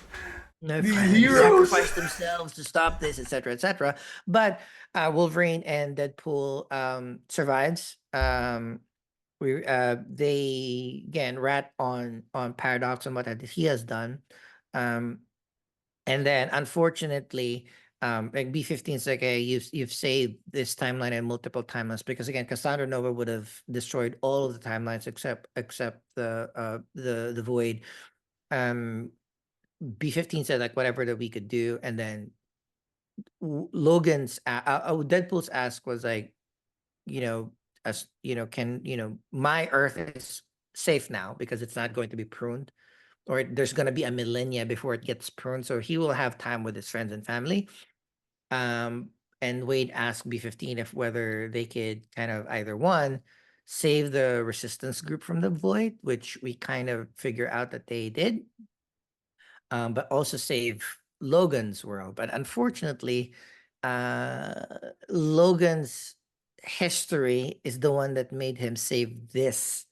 Speaker 1: my
Speaker 2: the
Speaker 1: friends
Speaker 2: heroes.
Speaker 1: sacrificed themselves to stop this, etc., etc. But Wolverine and Deadpool survives. They again rat on Paradox and what he has done. Um, and then unfortunately, like B-15 is like, hey, you've saved this timeline and multiple timelines, because again, Cassandra Nova would have destroyed all of the timelines except the void. Um, B-15 said like whatever that we could do, and then Deadpool's ask was like, you know, as can my Earth is safe now because it's not going to be pruned, or there's going to be a millennia before it gets pruned. So he will have time with his friends and family. Um, and Wade asked B15 if whether they could kind of either one save the resistance group from the void, which we kind of figure out that they did, but also save Logan's world. But unfortunately, uh, Logan's history is the one that made him save this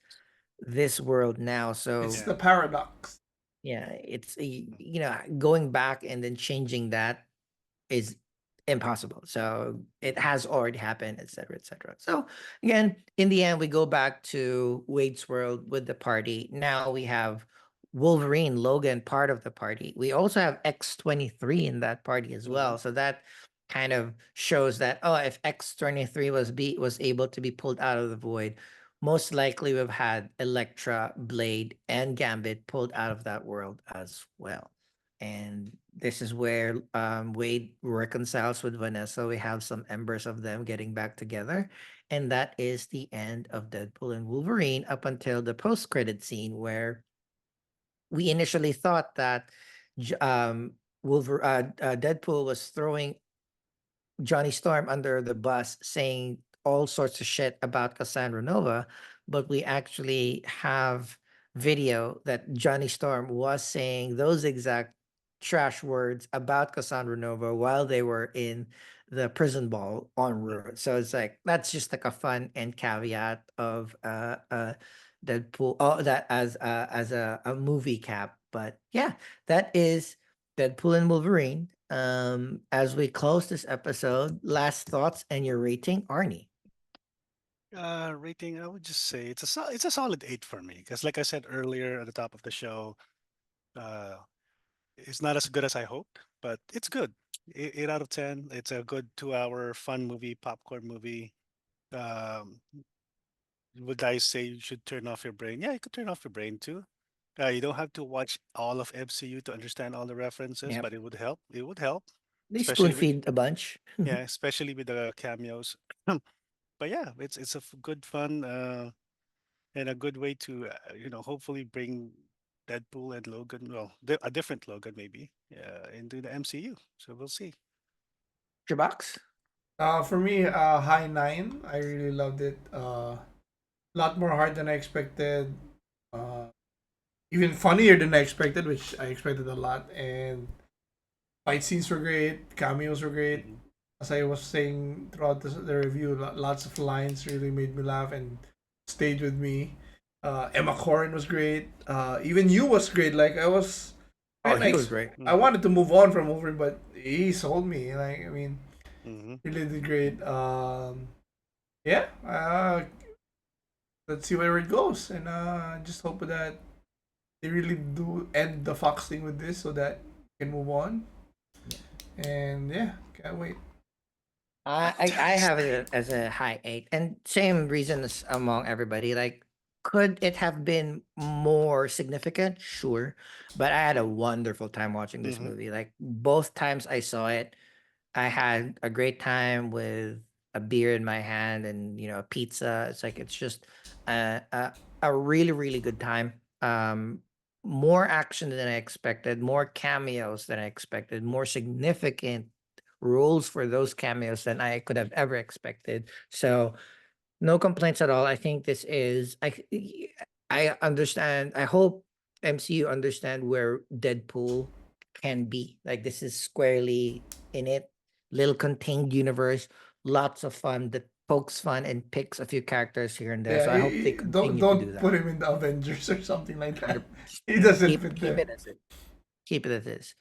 Speaker 1: world now.
Speaker 2: It's
Speaker 1: So
Speaker 3: Yeah.
Speaker 2: the paradox.
Speaker 1: yeah, it's going back and then changing that is impossible. So it has already happened, et cetera, et cetera. So again, in the end, we go back to Wade's world with the party. Now we have Wolverine, Logan, part of the party. We also have X-23 in that party as
Speaker 3: Mhm.
Speaker 1: well. So that kind of shows that, oh, if X-23 was able to be pulled out of the void, most likely we've had Elektra, Blade, and Gambit pulled out of that world as well. And this is where Wade reconciles with Vanessa. We have some embers of them getting back together. And that is the end of Deadpool and Wolverine up until the post-credit scene where we initially thought that Deadpool was throwing Johnny Storm under the bus saying all sorts of shit about Cassandra Nova, but we actually have video that Johnny Storm was saying those exact trash words about Cassandra Nova while they were in the prison ball en route. So it's like that's just like a fun and caveat of Deadpool. Oh, that as a movie cap. But yeah, that is Deadpool and Wolverine. As we close this episode, last thoughts and your rating, Arnie.
Speaker 3: Rating, I would just say it's a solid 8 for me because, like I said earlier at the top of the show, uh, it's not as good as I hoped, but it's good. 8 out of 10. It's a good 2-hour fun movie, popcorn movie. Um, would guys say you should turn off your brain? Yeah, you could turn off your brain too. You don't have to watch all of MCU to understand all the references,
Speaker 1: Yep.
Speaker 3: but it would help. It would help,
Speaker 1: They spoon
Speaker 3: especially with
Speaker 1: feed a bunch.
Speaker 3: yeah, especially with the cameos. But yeah, it's a good fun and a good way to hopefully bring Deadpool and Logan, well, a different Logan maybe, into the MCU. So we'll see.
Speaker 1: Jabox?
Speaker 2: For me, high 9. I really loved it. Lot more hard than I expected. Uh, Even funnier than I expected, which I expected a lot. And fight scenes were great. Cameos were great.
Speaker 3: Hmm.
Speaker 2: As I was saying throughout the review, lots of lines really made me laugh and stayed with me. Emma Corrin was great. Even you was great. Like I was,
Speaker 1: Oh,
Speaker 2: kinda
Speaker 1: he was great.
Speaker 2: I
Speaker 3: Hmm.
Speaker 2: wanted to move on from Wolverine, but he sold me. Like I mean,
Speaker 3: Hmm.
Speaker 2: really did great. Yeah. Let's see where it goes, and just hope that they really do end the Fox thing with this, so that we can move on. And yeah, can't wait.
Speaker 1: I have it as a high 8, and same reasons among everybody. Like, could it have been more significant? Sure, but I had a wonderful time watching this
Speaker 3: Hmm.
Speaker 1: movie. Like both times I saw it, I had a great time with a beer in my hand and a pizza. It's like it's just a really really good time. More action than I expected, more cameos than I expected, more significant roles for those cameos than I could have ever expected. So no complaints at all. I think this is I understand. I hope MCU understand where Deadpool can be. Like this is squarely in it. Little contained universe, lots of fun that pokes fun and picks a few characters here and there.
Speaker 2: Yeah,
Speaker 1: So I hope they
Speaker 2: don't
Speaker 1: continue to do
Speaker 2: don't
Speaker 1: that.
Speaker 2: put him in the Avengers or something like that.
Speaker 1: 100%.
Speaker 2: He doesn't
Speaker 1: Keep
Speaker 2: fit
Speaker 1: keep
Speaker 2: there.
Speaker 1: it as it keep it as is.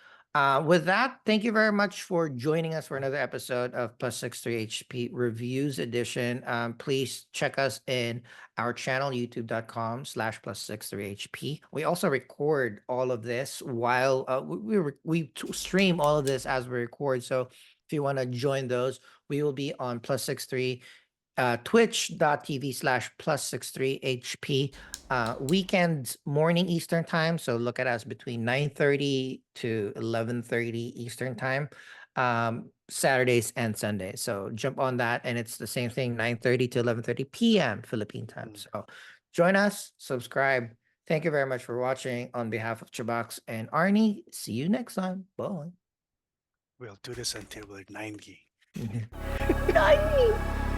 Speaker 1: With that, thank you very much for joining us for another episode of Plus 63 HP Reviews Edition. Please check us in our channel, youtube.com/plus 63 HP. We also record all of this while stream all of this as we record. So if you want to join those, we will be on plus 63 twitch.tv/plus 63 HP. Weekends morning Eastern time. So look at us between 9:30 to 11:30 Eastern time. Saturdays and Sundays. So jump on that and it's the same thing, 9:30 to 11:30 p.m. Philippine time. So Join us, subscribe. Thank you very much for watching. On behalf of CHUBAX and Arnie, see you next time. Bye.
Speaker 3: We'll do this until we're 90.
Speaker 1: 90.